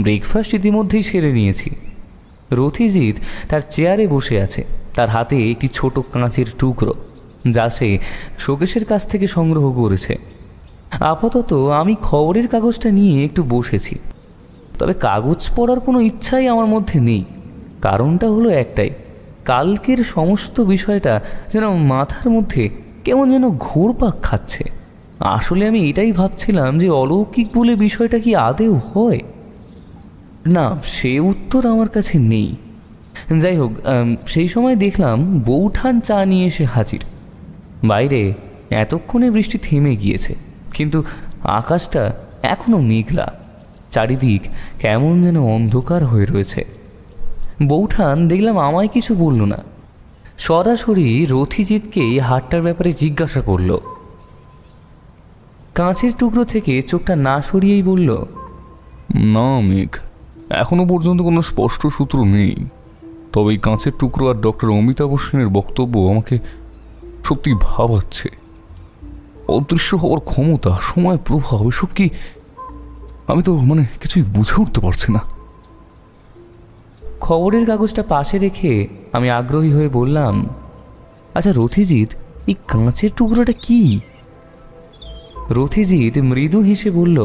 [SPEAKER 1] ব্রেকফাস্ট ইতিমধ্যেই সেরে নিয়েছি। রথিজিৎ তার চেয়ারে বসে আছে, তার হাতে একটি ছোট কাঁচের টুকরো যা সে শোকেশের কাছ থেকে সংগ্রহ করেছে। আপাতত আমি খবরের কাগজটা নিয়ে একটু বসেছি, তবে কাগজ পড়ার কোনো ইচ্ছাই আমার মধ্যে নেই। কারণটা হলো একটাই, কালকের সমস্ত বিষয়টা যেন মাথার মধ্যে কেমন যেন ঘুরপাক খাচ্ছে। আসলে আমি এটাই ভাবছিলাম যে অলৌকিক বলে বিষয়টা কি আদেও হয়? না, সে উত্তর আমার কাছে নেই। যাই হোক, সেই সময় দেখলাম বৌঠান চা নিয়ে এসে হাজির। বাইরে এতক্ষণে বৃষ্টি থেমে গিয়েছে, কিন্তু আকাশটা এখনও মেঘলা, চারিদিক কেমন যেন অন্ধকার হয়ে রয়েছে। বৌঠান দেখলাম আমায় কিছু বলল না, সরাসরি রথিজিৎকে হাটটার ব্যাপারে জিজ্ঞাসা করল। কাঁচের টুকরো থেকে চোখটা না সরিয়েই বলল,
[SPEAKER 3] না মেঘ, এখনো পর্যন্ত কোনো স্পষ্ট সূত্র নেই। তবে এই কাঁচের টুকরো আর ডক্টর অমিতাভ সেনের বক্তব্য আমাকে সত্যি ভাবাচ্ছে। অদৃশ্য হওয়ার ক্ষমতা, সময়, প্রভাব, এসব কি আমি তো কিছুই বুঝে উঠতে পারছি না।
[SPEAKER 1] খবরের কাগজটা পাশে রেখে আমি আগ্রহী হয়ে বললাম, আচ্ছা রথিজিৎ, এই কাঁচের টুকরোটা কি? রথিজিৎ মৃদু হেসে বলল,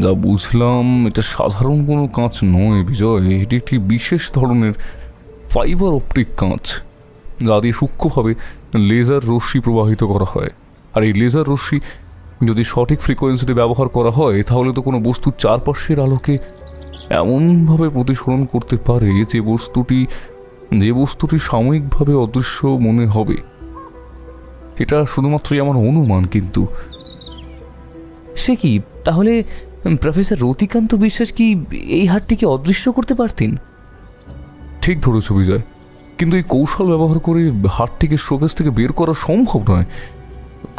[SPEAKER 3] যা বুঝলাম এটা সাধারণ কোনো কাঁচ নয় বিজয়, এটি একটি বিশেষ ধরনের ফাইবার অপটিক কাঁচ, যা দিয়ে সূক্ষ্মভাবে লেজার রশ্মি প্রবাহিত করা হয়। আর এই লেজার রশ্মি যদি সঠিক ফ্রিকোয়েন্সিতে ব্যবহার করা হয় তাহলে তো কোনো বস্তুর চারপাশের আলোকে এমনভাবে প্রতিসরণ করতে পারে যে বস্তুটি সাময়িকভাবে অদৃশ্য মনে হবে। এটা শুধুমাত্রই আমার অনুমান, কিন্তু
[SPEAKER 1] সে কি তাহলে প্রফেসর রতিকান্ত বিশ্বাস কি এই হাটটিকে অদৃশ্য করতে পারতেন?
[SPEAKER 3] ঠিক ধরেছ বিজয়, কিন্তু এই কৌশল ব্যবহার করে হাটটিকে শোকেস থেকে বের করা সম্ভব নয়।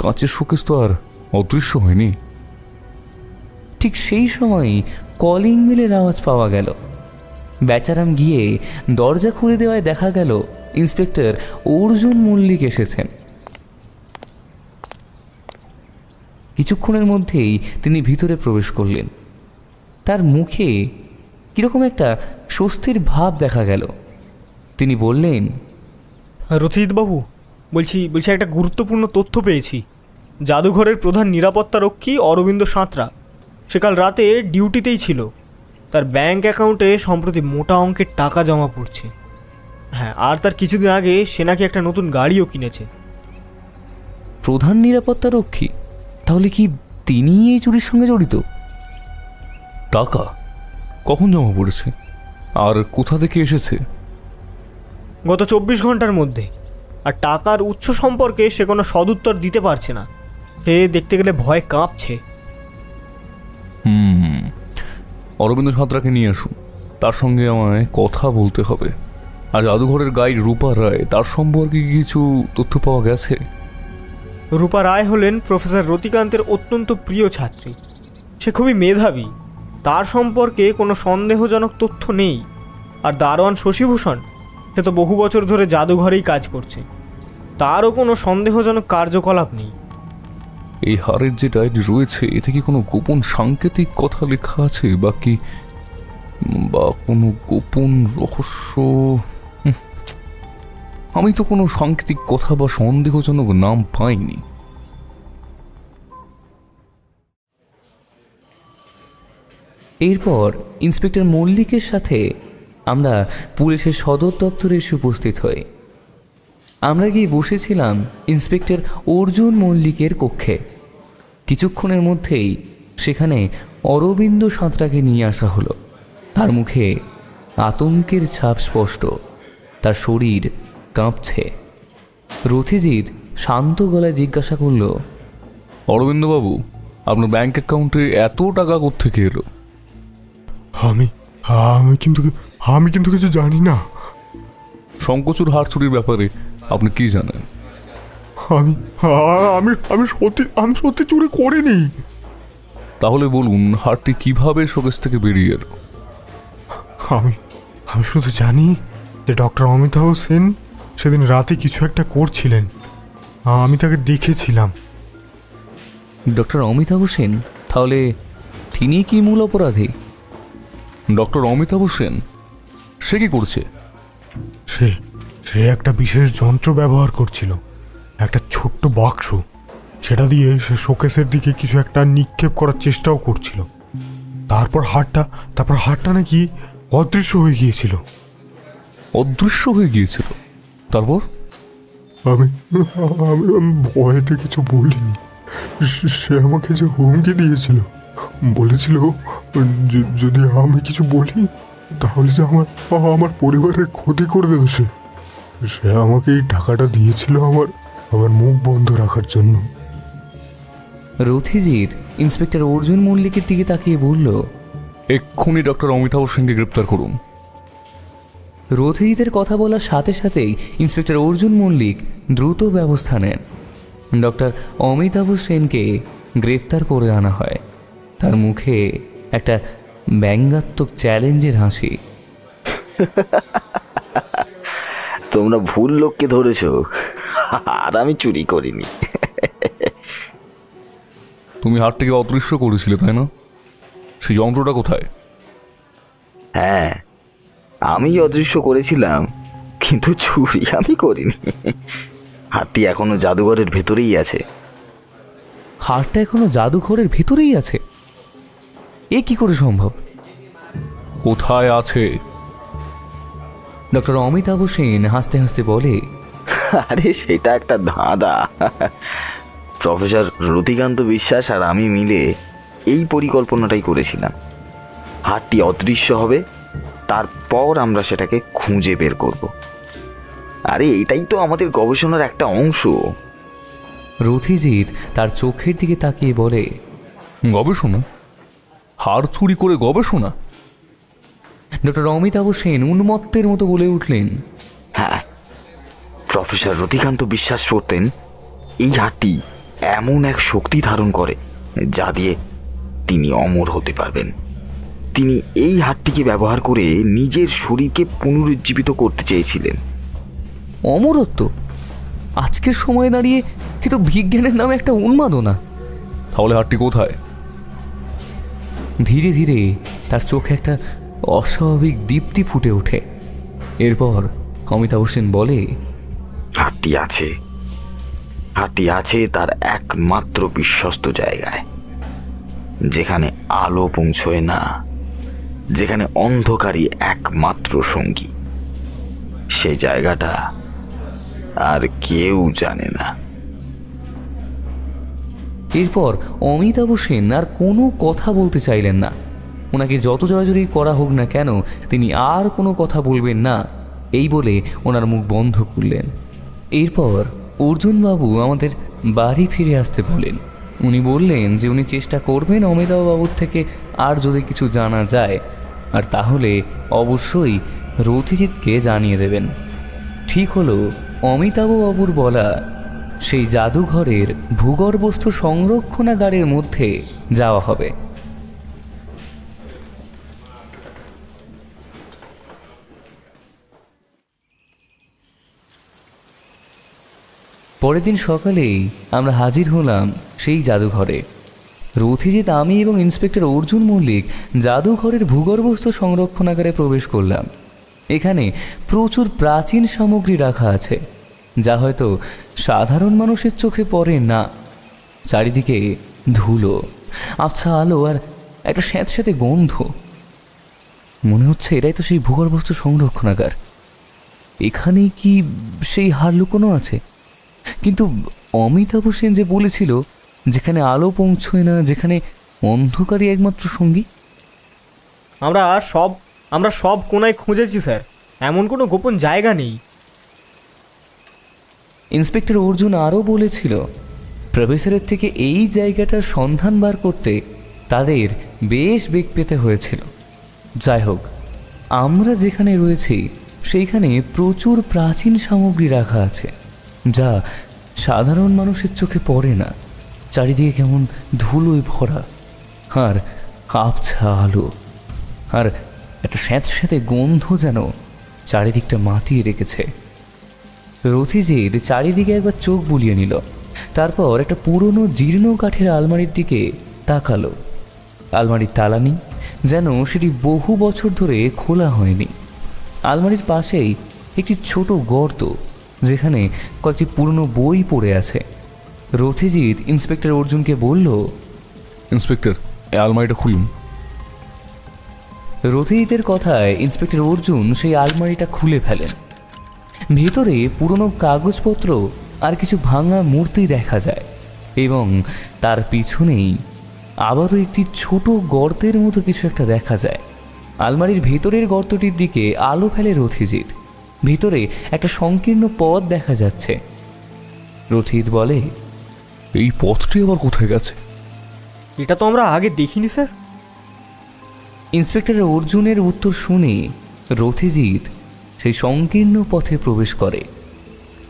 [SPEAKER 3] কাঁচের শোকেস তো আর অদৃশ্য হয়নি।
[SPEAKER 1] ঠিক সেই সময়ই কলিং বেলের আওয়াজ পাওয়া গেল। বেচারাম গিয়ে দরজা খুলে দেওয়ায় দেখা গেল ইন্সপেক্টর অর্জুন মল্লিক এসেছেন। কিছুক্ষণের মধ্যেই তিনি ভিতরে প্রবেশ করলেন। তার মুখে কিরকম একটা স্বস্তির ভাব দেখা গেল। তিনি বললেন,
[SPEAKER 4] রথিজিৎবাবু, বলছি একটা গুরুত্বপূর্ণ তথ্য পেয়েছি। জাদুঘরের প্রধান নিরাপত্তারক্ষী অরবিন্দ সাঁতরা সে কাল রাতে ডিউটিতেই ছিল। তার ব্যাংক অ্যাকাউন্টে সম্প্রতি মোটা অঙ্কের টাকা জমা পড়ছে। হ্যাঁ, আর তার কিছুদিন আগে সে নাকি একটা নতুন গাড়িও কিনেছে।
[SPEAKER 1] প্রধান নিরাপত্তারক্ষী? তাহলে কি তিনি এই চুরির সঙ্গে জড়িত?
[SPEAKER 3] টাকা কখন জমা পড়েছে আর কোথা থেকে এসেছে?
[SPEAKER 4] গত 24 ঘন্টার মধ্যে। আর টাকার উৎস সম্পর্কে সে কোনো সদুত্তর দিতে পারছে না। সে দেখতে গেলে ভয় কাঁপছে।
[SPEAKER 3] অরবিন্দ সাঁতরাকে নিয়ে আসুন, তার সঙ্গে আমায় কথা বলতে হবে। আর জাদুঘরের গাইড রূপা রায়, তার সম্পর্কে কিছু তথ্য পাওয়া গেছে?
[SPEAKER 4] রূপা রায় হলেন প্রফেসর রতিকান্তের অত্যন্ত প্রিয় ছাত্রী। সে খুবই মেধাবী, তার সম্পর্কে কোনো সন্দেহজনক তথ্য নেই। আর দারোয়ান শশীভূষণ, সে তো বহু বছর ধরে জাদুঘরেই কাজ করছে, তারও কোনো সন্দেহজনক কার্যকলাপ নেই।
[SPEAKER 3] এই হারের যে ডায়েরি রয়েছে এতে কি কোনো গোপন সাংকেতিক কথা লেখা আছে বা কোনো গোপন রহস্য? আমি তো কোনো সাংকেতিক কথা বা সন্দেহজনক নাম পাইনি।
[SPEAKER 1] এরপর ইন্সপেক্টর মল্লিকের সাথে আমরা পুলিশের সদর দপ্তরে এসে উপস্থিত হই। আমরা গিয়ে বসেছিলাম ইন্সপেক্টর অর্জুন মল্লিকের কক্ষে। কিছুক্ষণের মধ্যেই সেখানে অরবিন্দ সাঁতরাকে নিয়ে আসা হলো। তার মুখে আতঙ্কের ছাপ স্পষ্ট, তার শরীর কাঁপছে। রথিজিৎ শান্ত গলায় জিজ্ঞাসা করল,
[SPEAKER 3] অরবিন্দবাবু, আপনার ব্যাংক অ্যাকাউন্টে এত টাকা কোত্থেকে এলো?
[SPEAKER 7] আমি কিন্তু কিছু জানি না।
[SPEAKER 3] শঙ্কচুর হার চুরির ব্যাপারে আপনি কি জানেন?
[SPEAKER 7] আমি সত্যি চুরি করিনি।
[SPEAKER 3] তাহলে বলুন, হারটি কিভাবে শোকেস থেকে বেরিয়ে এলো?
[SPEAKER 7] আমি আমি শুধু জানি যে ডক্টর অমিতাভ সেন সেদিন রাতে কিছু একটা করছিলেন। আমি তাকে দেখেছিলাম।
[SPEAKER 1] ডক্টর অমিতাভ সেন? তাহলে তিনি কি মূল অপরাধী?
[SPEAKER 3] ডক্টর অমিতাভ সেন সে কি করছে?
[SPEAKER 7] সে সে একটা বিশেষ যন্ত্র ব্যবহার করছিল, একটা ছোট্ট বাক্স। সেটা দিয়ে সে শোকেসের দিকে কিছু একটা নিক্ষেপ করার চেষ্টাও করছিল। তারপর হাড়টা নাকি অদৃশ্য হয়ে গিয়েছিল।
[SPEAKER 3] অদৃশ্য হয়ে গিয়েছিল? তারপর?
[SPEAKER 7] আমি আমি আমি ভয়েতে কিছু বলিনি। সে আমাকে যে হুমকি দিয়েছিল, বলেছিল যদি আমি কিছু বলি তাহলে যে আমার পরিবারের ক্ষতি করে দেবে। সে আমাকে এই টাকাটা দিয়েছিল আমার মুখ বন্ধ রাখার জন্য।
[SPEAKER 1] রথিজিৎ ইন্সপেক্টর অর্জুন মল্লিকের দিকে তাকিয়ে বলল,
[SPEAKER 3] এক্ষুনি ডক্টর অমিতাভ সেনকে গ্রেপ্তার করুন।
[SPEAKER 1] রথিজিতের কথা বলার সাথে সাথেই ইন্সপেক্টর অর্জুন মল্লিক দ্রুত ব্যবস্থা নেন। ডক্টর অমিতাভ সেনকে গ্রেফতার করে আনা হয়। তার মুখে একটা ব্যঙ্গাত্মক চ্যালেঞ্জের হাসি।
[SPEAKER 6] তোমরা ভুল লোককে ধরেছ, আর আমি চুরি করিনি।
[SPEAKER 3] তুমি হাড়টিকে অদৃশ্য করেছিলে, তাই না? সেই যন্ত্রটা কোথায়?
[SPEAKER 6] হ্যাঁ, আমি অদৃশ্য করেছিলাম, কিন্তু চুরি আমি করিনি। হাড়টি এখনো জাদুঘরের ভেতরেই আছে।
[SPEAKER 1] হাড়টা এখনো জাদুঘরের ভেতরেই আছে? এ কি করে সম্ভব?
[SPEAKER 3] কোথায় আছে?
[SPEAKER 1] ডক্টর অমিতাভ সেন হাসতে হাসতে বলে,
[SPEAKER 6] আরে সেটা একটা ধাঁধা। প্রফেসর রতিকান্ত বিশ্বাস আর আমি মিলে এই পরিকল্পনাটাই করেছিলাম। হাড়টি অদৃশ্য হবে, তারপর আমরা সেটাকে খুঁজে বের করব। আরে এটাই তো আমাদের গবেষণার একটা অংশ।
[SPEAKER 1] রথিজিৎ তার চোখের দিকে তাকিয়ে বলে,
[SPEAKER 3] গবেষণা? হাড় চুরি করে গবেষণা?
[SPEAKER 1] ডক্টর অমিতাভ সেন উন্মত্তের মতো বলে উঠলেন,
[SPEAKER 6] হ্যাঁ, প্রফেসর রতিকান্ত বিশ্বাস করতেন এই হাড়টি এমন এক শক্তি ধারণ করে যা দিয়ে তিনি অমর হতে পারবেন। তিনি এই হাড়টিকে ব্যবহার করে নিজের শরীরকে পুনরুজ্জীবিত করতে চেয়েছিলেন।
[SPEAKER 1] অমরত্ব? আজকের সময়ে দাঁড়িয়ে এ তো বিজ্ঞানের নামে একটা উন্মাদনা।
[SPEAKER 3] তাহলে হাড়টি কোথায়?
[SPEAKER 1] ধীরে ধীরে তার চোখে একটা অস্বাভাবিক দীপ্তি ফুটে ওঠে। এরপর অমিতাভ সেন বলে,
[SPEAKER 6] হাড়টি আছে তার একমাত্র বিশ্বস্ত জায়গায়, যেখানে আলো পৌঁছয় না, যেখানে অন্ধকারই একমাত্র সঙ্গী। সেই জায়গাটা আর কেউ জানে না।
[SPEAKER 1] এরপর অমিতাভ সেন আর কোনো কথা বলতে চাইলেন না। ওনাকে যত জড়াজড়ি করা হোক না কেন, তিনি আর কোনো কথা বলবেন না, এই বলে ওনার মুখ বন্ধ করলেন। এরপর অর্জুনবাবু আমাদের বাড়ি ফিরে আসতে বলেন। উনি বললেন যে উনি চেষ্টা করবেন অমিতাভবাবুর থেকে আর যদি কিছু জানা যায়, আর তাহলে অবশ্যই রথিজিৎকে জানিয়ে দেবেন। ঠিক হলো, অমিতাভবাবুর বলা সেই জাদুঘরের ভূগর্ভস্থ সংরক্ষণাগারের মধ্যে যাওয়া হবে। পরের দিন সকালেই আমরা হাজির হলাম সেই জাদুঘরে। রথিজিৎ, আমি এবং ইন্সপেক্টর অর্জুন মল্লিক জাদুঘরের ভূগর্ভস্থ সংরক্ষণাগারে প্রবেশ করলাম। এখানে প্রচুর প্রাচীন সামগ্রী রাখা আছে, যা হয়তো সাধারণ মানুষের চোখে পড়ে না। চারিদিকে ধুলো, আবছা আলো আর একটা স্যাঁতস্যাঁতে গন্ধ। মনে হচ্ছে এটাই তো সেই ভূগর্ভস্থ সংরক্ষণাগার। এখানেই কি সেই হাড় লুকোনো আছে? কিন্তু অমিতাভ সেন যে বলেছিল যেখানে আলো পৌঁছয় না, যেখানে অন্ধকারই একমাত্র সঙ্গী।
[SPEAKER 4] আমরা সব কোনায় খুঁজেছি স্যার, এমন কোনো গোপন জায়গা নেই।
[SPEAKER 1] ইন্সপেক্টর অর্জুন আরও বলেছিল, প্রফেসরের থেকে এই জায়গাটার সন্ধান বার করতে তাদের বেশ বেগ পেতে হয়েছিল। যাই হোক, আমরা যেখানে রয়েছি সেইখানে প্রচুর প্রাচীন সামগ্রী রাখা আছে, যা সাধারণ মানুষের চোখে পড়ে না। চারিদিকে কেমন ধুলোয় ভরা, আর আবছা আলো, আর একটা স্যাঁতস্যাঁতে গন্ধ যেন চারিদিকটা মাতিয়ে রেখেছে। রথিজির চারিদিকে একবার চোখ বুলিয়ে নিল, তারপর একটা পুরনো জীর্ণ কাঠের আলমারির দিকে তাকালো। আলমারির তালা নেই, যেন সেটি বহু বছর ধরে খোলা হয়নি। আলমারির পাশেই একটি ছোট গর্ত, যেখানে কয়েকটি পুরনো বই পড়ে আছে। রথিজিৎ ইন্সপেক্টর অর্জুনকে বলল,
[SPEAKER 3] ইন্সপেক্টর, এই আলমারিটা খুলুন।
[SPEAKER 1] রথিজিতের কথায় ইন্সপেক্টর অর্জুন সেই আলমারিটা খুলে ফেলেন। ভেতরে পুরনো কাগজপত্র আর কিছু ভাঙা মূর্তি দেখা যায়, এবং তার পিছনেই আবারও একটি ছোট গর্তের মতো কিছু একটা দেখা যায়। আলমারির ভেতরের গর্তটির দিকে আলো ফেলে রথিজিৎ। ভিতরে একটা সংকীর্ণ পথ দেখা যাচ্ছে। রথিজিৎ বলে,
[SPEAKER 3] এই পথটি আবার কোথায় গেছে?
[SPEAKER 4] এটা তো আমরা আগে দেখিনি স্যার।
[SPEAKER 1] ইন্সপেক্টর অর্জুনের উত্তর শুনে রথিজিৎ সেই সংকীর্ণ পথে প্রবেশ করে।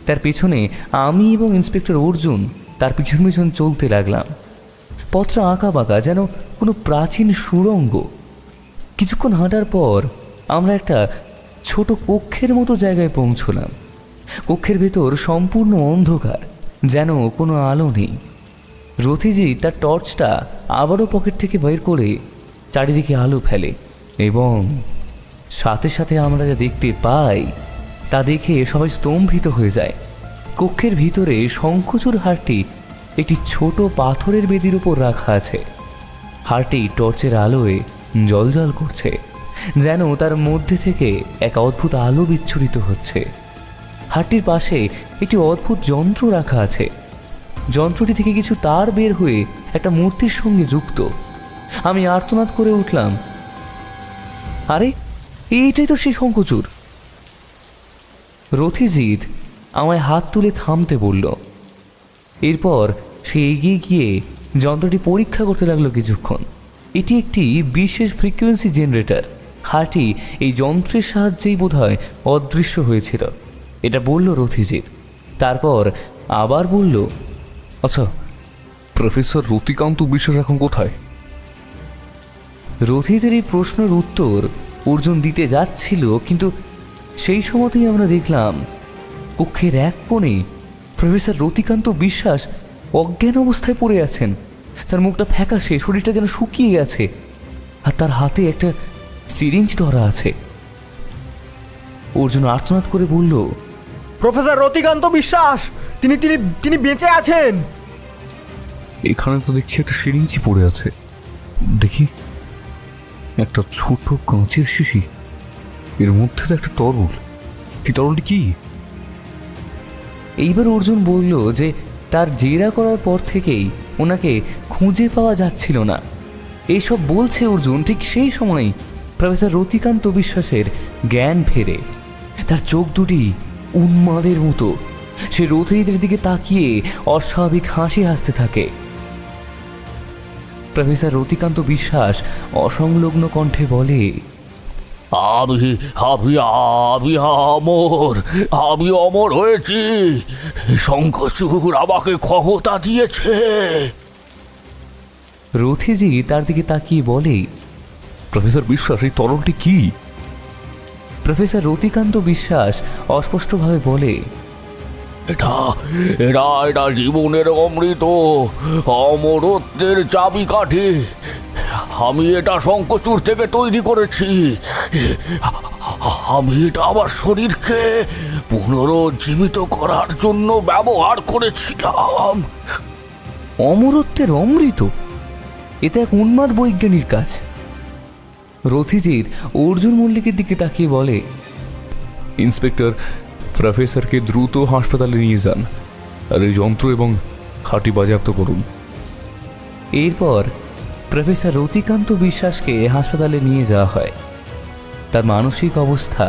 [SPEAKER 1] তার পেছনে আমি এবং ইন্সপেক্টর অর্জুন তার পিছন পিছন চলতে লাগলাম। পথটা আঁকা বাঁকা, যেন কোনো প্রাচীন সুড়ঙ্গ। কিছুক্ষণ হাঁটার পর আমরা একটা ছোট কক্ষের মতো জায়গায় পৌঁছলাম। কক্ষের ভেতর সম্পূর্ণ অন্ধকার, যেন কোনো আলো নেই। রথিজিৎ তার টর্চটা আবারও পকেট থেকে বের করে চারিদিকে আলো ফেলে, এবং সাথে সাথে আমরা যা দেখতে পাই তা দেখে সবাই স্তম্ভিত হয়ে যায়। কক্ষের ভিতরে শঙ্খচূড় হারটি একটি ছোট পাথরের বেদির উপর রাখা আছে। হারটি টর্চের আলোয় জ্বলজ্বল করছে, যেন তার মধ্যে থেকে এক অদ্ভুত আলো বিচ্ছুরিত হচ্ছে। হারটির পাশে একটি অদ্ভুত যন্ত্র রাখা আছে। যন্ত্রটি থেকে কিছু তার বের হয়ে একটা মূর্তির সঙ্গে যুক্ত। আমি আর্তনাদ করে উঠলাম, আরে এইটাই তো সেই শঙ্খচূড়। রথিজিৎ আমায় হাত তুলে থামতে বলল। এরপর সে এগিয়ে গিয়ে যন্ত্রটি পরীক্ষা করতে লাগলো কিছুক্ষণ। এটি একটি বিশেষ ফ্রিকোয়েন্সি জেনারেটর। হারটি এই যন্ত্রের সাহায্যেই বোধহয় অদৃশ্য হয়েছিল, এটা বলল রথিজিৎ। তারপর আবার বলল,
[SPEAKER 3] আচ্ছা, প্রফেসর রতিকান্ত বিশ্বাস এখন কোথায়?
[SPEAKER 1] রথিজিতের এই প্রশ্নের উত্তর অর্জুন দিতে যাচ্ছিল, কিন্তু সেই সময়তেই আমরা দেখলাম কক্ষের এক কোণে প্রফেসর রতিকান্ত বিশ্বাস অজ্ঞান অবস্থায় পড়ে আছেন। তার মুখটা ফ্যাকাশে, শরীরটা যেন শুকিয়ে গেছে, আর তার হাতে একটা সিরিঞ্জ ধরা আছে। অর্জুন আর্তনাদ করে বলল,
[SPEAKER 4] প্রফেসর রতিকান্ত বিশ্বাস, তিনি তিনি তিনি বেঁচে আছেন।
[SPEAKER 3] এখানে তো দেখছি একটা সিরিঞ্জি পড়ে আছে। দেখি, একটা ছোট কাঁচের শিশি, এর মধ্যে তো একটা তরল। এই তরলটি কি?
[SPEAKER 1] এইবার অর্জুন বলল যে তার জেরা করার পর থেকেই ওনাকে খুঁজে পাওয়া যাচ্ছিল না। এইসব বলছে অর্জুন, ঠিক সেই সময় প্রফেসর রতিকান্ত বিশ্বাসের জ্ঞান ফেরে। তার চোখ দুটি উন্মাদের মতো। সে রথিজিতের দিকে তাকিয়ে অস্বাভাবিক হাসি হাসতে থাকে। প্রফেসর রতিকান্ত বিশ্বাস অসংলগ্ন কণ্ঠে বলে,
[SPEAKER 5] আমি আমি আমি অমর, আমি অমর হয়েছি। শঙ্খচূড় আমাকে ক্ষমতা দিয়েছে।
[SPEAKER 1] রথিজি তার দিকে তাকিয়ে বলে,
[SPEAKER 3] প্রফেসর বিশ্বাস, এই তরলটি কি?
[SPEAKER 1] প্রফেসর রতিকান্ত বিশ্বাস অস্পষ্টভাবে বলে,
[SPEAKER 5] এটা এটা এটা জীবনের অমৃত, অমরত্বের চাবিকাঠি। আমি এটা শঙ্খচূড় থেকে তৈরি করেছি। আমি এটা আমার শরীরকে পুনরুজ্জীবিত করার জন্য ব্যবহার করেছিলাম।
[SPEAKER 1] অমরত্বের অমৃত? এটা এক উন্মাদ বৈজ্ঞানিক কাজ। রথিজিৎ অর্জুন মল্লিকের দিকে তাকিয়ে বলে,
[SPEAKER 3] ইন্সপেক্টর, প্রফেসরকে দ্রুত হাসপাতালে নিয়ে যান, আর এই যন্ত্র এবং হাঁটি বাজেয়াপ্ত করুন।
[SPEAKER 1] এরপর প্রফেসর রতিকান্ত বিশ্বাসকে হাসপাতালে নিয়ে যাওয়া হয়। তার মানসিক অবস্থা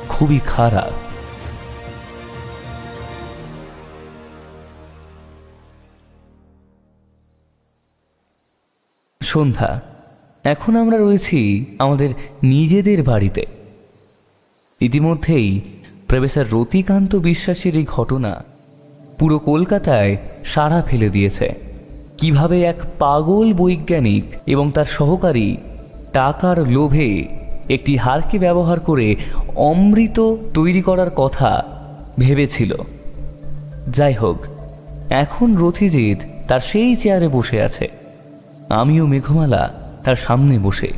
[SPEAKER 1] খুবই খারাপ। সন্ধ্যা। এখন আমরা রয়েছি আমাদের নিজেদের বাড়িতে। ইতিমধ্যেই প্রফেসর রতিকান্ত বিশ্বাসের এই ঘটনা পুরো কলকাতায় সাড়া ফেলে দিয়েছে। কিভাবে এক পাগল বৈজ্ঞানিক এবং তার সহকারী টাকার লোভে একটি হাড়কে ব্যবহার করে অমৃত তৈরি করার কথা ভেবেছিল। যাই হোক, এখন রথিজিৎ তার সেই চেয়ারে বসে আছে। আমিও মেঘমালা তার সামনে বসে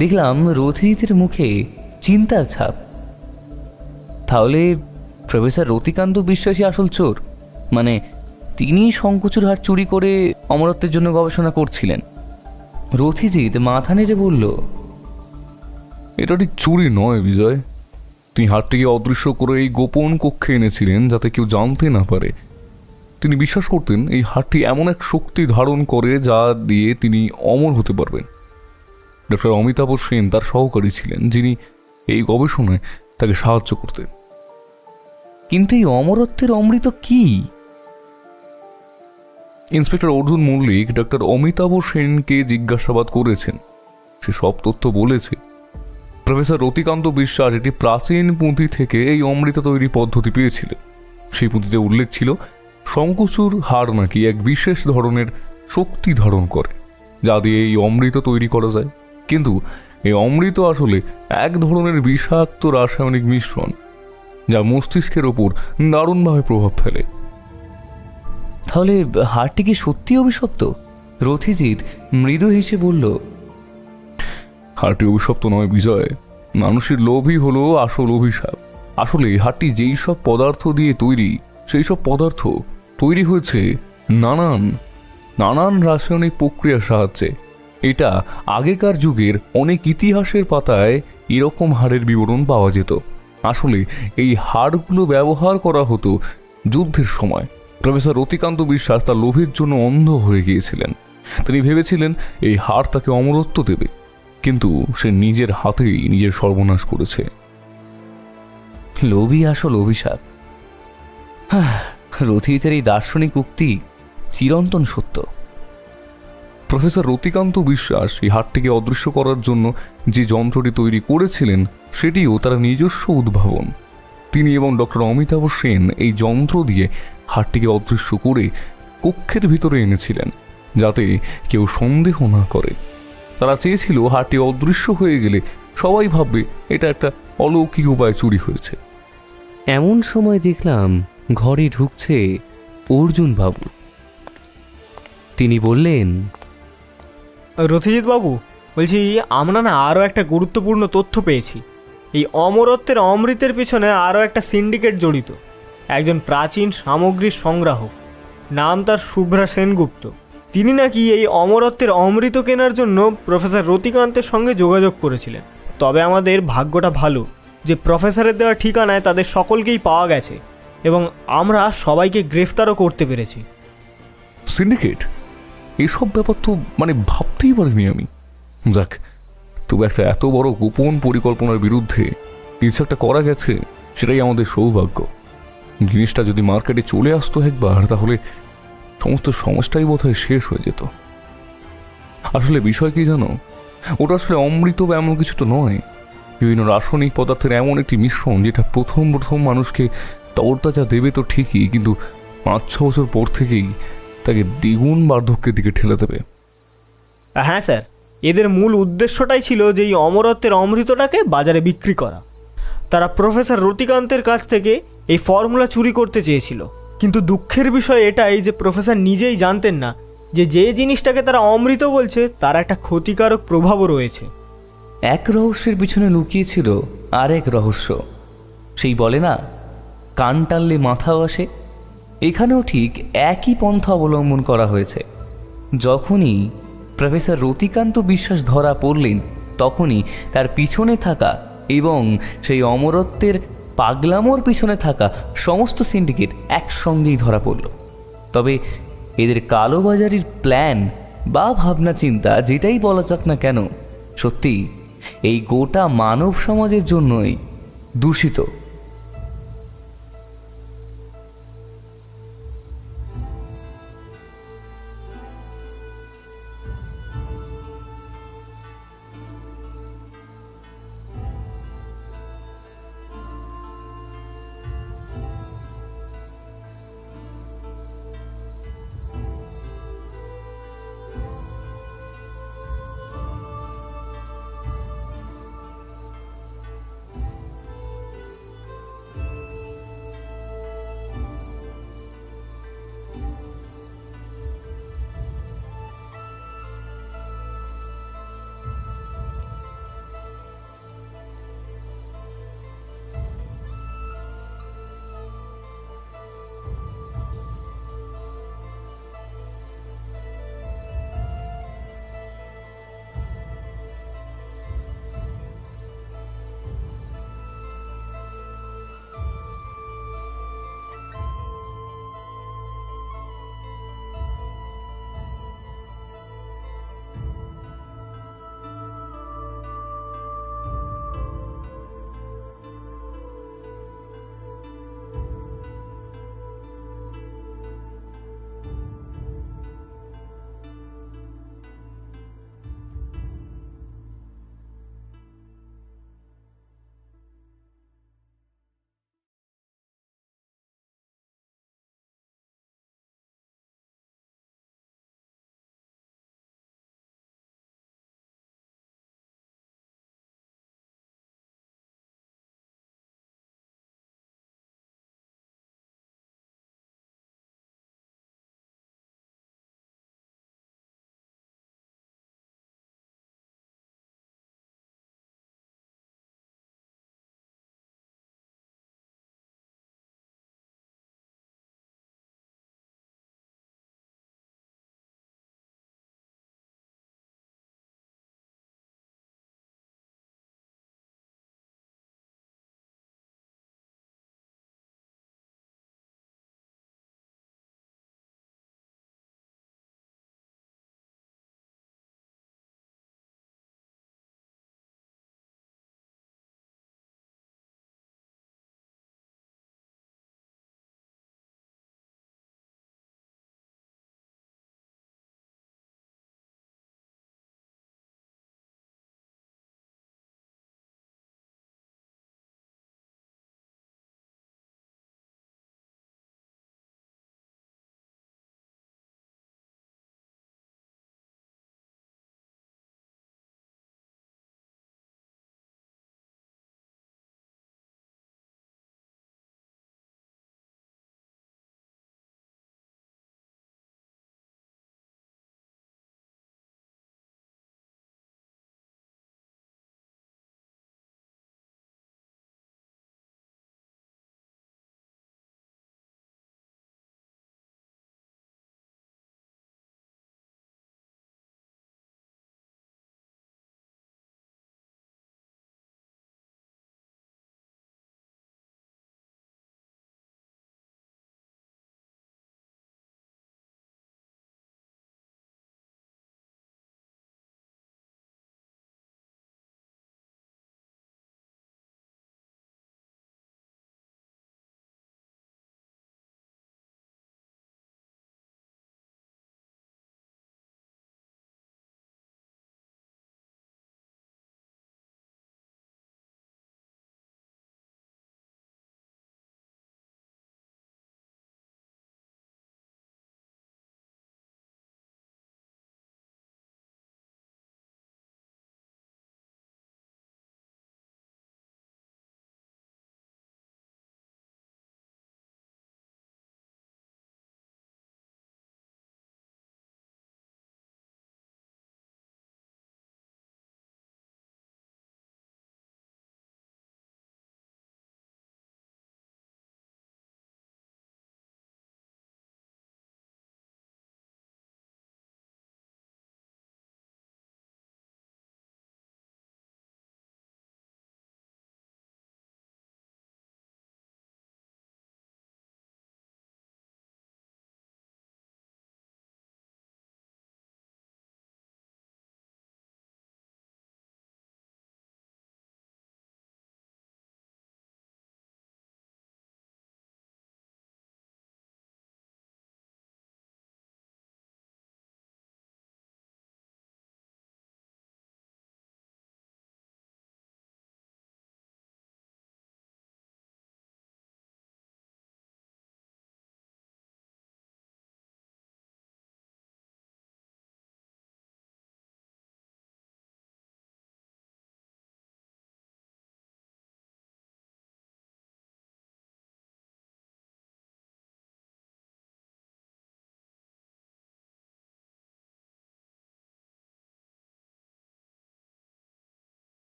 [SPEAKER 1] দেখলাম রথিজিতের মুখে চিন্তার ছাপ। তাহলে প্রফেসর রতিকান্ত বিশ্বাসী আসল চোর? মানে তিনি শঙ্কুচুর হাড় চুরি করে অমরত্বের জন্য গবেষণা করছিলেন? রথিজিৎ মাথা নেড়ে বলল,
[SPEAKER 3] এটা ঠিক চুরি নয় বিজয়। তিনি হাড়টিকে অদৃশ্য করে এই গোপন কক্ষে এনেছিলেন যাতে কেউ জানতে না পারে। তিনি বিশ্বাস করতেন এই হাড়টি এমন এক শক্তি ধারণ করে যা দিয়ে তিনি অমর হতে পারবেন। ডক্টর অমিতাভ সেন তার সহকারী ছিলেন, যিনি এই গবেষণায় তাকে সাহায্য করতেন।
[SPEAKER 1] কিন্তু এই অমরত্বের অমৃত কি?
[SPEAKER 3] ইন্সপেক্টর অর্জুন মল্লিক ডক্টর অমিতাভ সেনকে জিজ্ঞাসাবাদ করেছেন। সে সব তথ্য বলেছে। প্রফেসর রতিকান্ত বিশ্বাস একটি প্রাচীন পুঁথি থেকে এই অমৃত তৈরি পদ্ধতি পেয়েছিলেন। সেই পুঁথিতে উল্লেখ ছিল শঙ্কুচুর হাড় নাকি এক বিশেষ ধরনের শক্তি ধারণ করে যা দিয়ে এই অমৃত তৈরি করা যায়। কিন্তু এই অমৃত আসলে এক ধরনের বিষাক্ত রাসায়নিক মিশ্রণ যা মস্তিষ্কের ওপর দারুণভাবে প্রভাব ফেলে।
[SPEAKER 1] তাহলে হাড়টি কি সত্যি অভিশপ্ত? রথিজিৎ মৃদু হেসে বলল,
[SPEAKER 3] হাড়টি অভিশপ্ত নয় বিজয়। মানুষের লোভই হলো আসল অভিশাপ। আসলে হাড়টি যেই সব পদার্থ দিয়ে তৈরি, সেই সব পদার্থ তৈরি হয়েছে নানান রাসায়নিক প্রক্রিয়ার সাহায্যে। এটা আগেকার যুগের অনেক ইতিহাসের পাতায় এরকম হাড়ের বিবরণ পাওয়া যেত। আসলে এই হাড়গুলো ব্যবহার করা হতো যুদ্ধের সময়। প্রফেসর রতিকান্ত বিশ্বাস তার লোভের জন্য অন্ধ হয়ে গিয়েছিলেন। তিনি ভেবেছিলেন এই হাড় তাকে অমরত্ব দেবে, কিন্তু সে নিজের হাতেই নিজের সর্বনাশ করেছে।
[SPEAKER 1] লোভই আসল অভিশাপ। রথিজিতের এই দার্শনিক উক্তি চিরন্তন সত্য।
[SPEAKER 3] প্রফেসর রতিকান্ত বিশ্বাস এই হাড়টিকে অদৃশ্য করার জন্য যে যন্ত্রটি তৈরি করেছিলেন সেটিও তার নিজস্ব উদ্ভাবন। তিনি এবং ডক্টর অমিতাভ সেন এই যন্ত্র দিয়ে হাড়টিকে অদৃশ্য করে কক্ষের ভিতরে এনেছিলেন যাতে কেউ সন্দেহ না করে। তারা চেয়েছিল হাড়টি অদৃশ্য হয়ে গেলে সবাই ভাববে এটা একটা অলৌকিক উপায়ে চুরি হয়েছে।
[SPEAKER 1] এমন সময় দেখলাম ঘরে ঢুকছে অর্জুন বাবু। তিনি বললেন,
[SPEAKER 4] রথিজিৎ বাবু, বলছি আমরা না আরও একটা গুরুত্বপূর্ণ তথ্য পেয়েছি। এই অমরত্বের অমৃতের পিছনে আরও একটা সিন্ডিকেট জড়িত। একজন প্রাচীন সামগ্রীর সংগ্রাহক, নাম তার শুভ্রা সেনগুপ্ত। তিনি নাকি এই অমরত্বের অমৃত কেনার জন্য প্রফেসর রতিকান্তের সঙ্গে যোগাযোগ করেছিলেন। তবে আমাদের ভাগ্যটা ভালো যে প্রফেসরের দেওয়া ঠিকানায় তাদের সকলকেই পাওয়া গেছে এবং আমরা সবাইকে গ্রেফতারও করতে পেরেছি।
[SPEAKER 3] সিন্ডিকেট? এসব ব্যাপার তো ভাবতেই পারিনি আমি। যাক, তবে একটা এত বড় গোপন পরিকল্পনার বিরুদ্ধে কিছু একটা করা গেছে, সেটাই আমাদের সৌভাগ্য। জিনিসটা যদি মার্কেটে চলে আসতো একবার, তাহলে সমস্ত সমস্যাই বোধহয় শেষ হয়ে যেত। আসলে বিষয় কি জানো, ওটা আসলে অমৃত বা এমন কিছু তো নয়। বিভিন্ন রাসায়নিক পদার্থের এমন একটি মিশ্রণ যেটা প্রথম মানুষকে তরতাজা দেবে তো ঠিকই, কিন্তু 5-6 বছর পর থেকেই তাকে দ্বিগুণ বার্ধক্যের দিকে ঠেলে দেবে।
[SPEAKER 4] হ্যাঁ স্যার, এদের মূল উদ্দেশ্যটাই ছিল যে এই অমরত্বের অমৃতটাকে বাজারে বিক্রি করা। তারা প্রফেসর রতিকান্তের কাছ থেকে এই ফর্মুলা চুরি করতে চেয়েছিল, কিন্তু দুঃখের বিষয় এটাই যে প্রফেসর নিজেই জানতেন না যে যে জিনিসটাকে তারা অমৃত বলছে তার একটা ক্ষতিকারক প্রভাবও রয়েছে।
[SPEAKER 1] এক রহস্যের পিছনে লুকিয়েছিল আরেক রহস্য। সেই বলে না, কান টানলে মাথাও আসে। এখানেও ঠিক একই পন্থা অবলম্বন করা হয়েছে। যখনই প্রফেসর রতিকান্ত বিশ্বাস ধরা পড়লেন, তখনই তার পিছনে থাকা এবং সেই অমরত্বের পাগলামোর পিছনে থাকা সমস্ত সিন্ডিকেট একসঙ্গেই ধরা পড়ল। তবে এদের কালোবাজারির প্ল্যান বা ভাবনা চিন্তা যেটাই বলা যাক না কেন, সত্যি এই গোটা মানব সমাজের জন্যই দূষিত।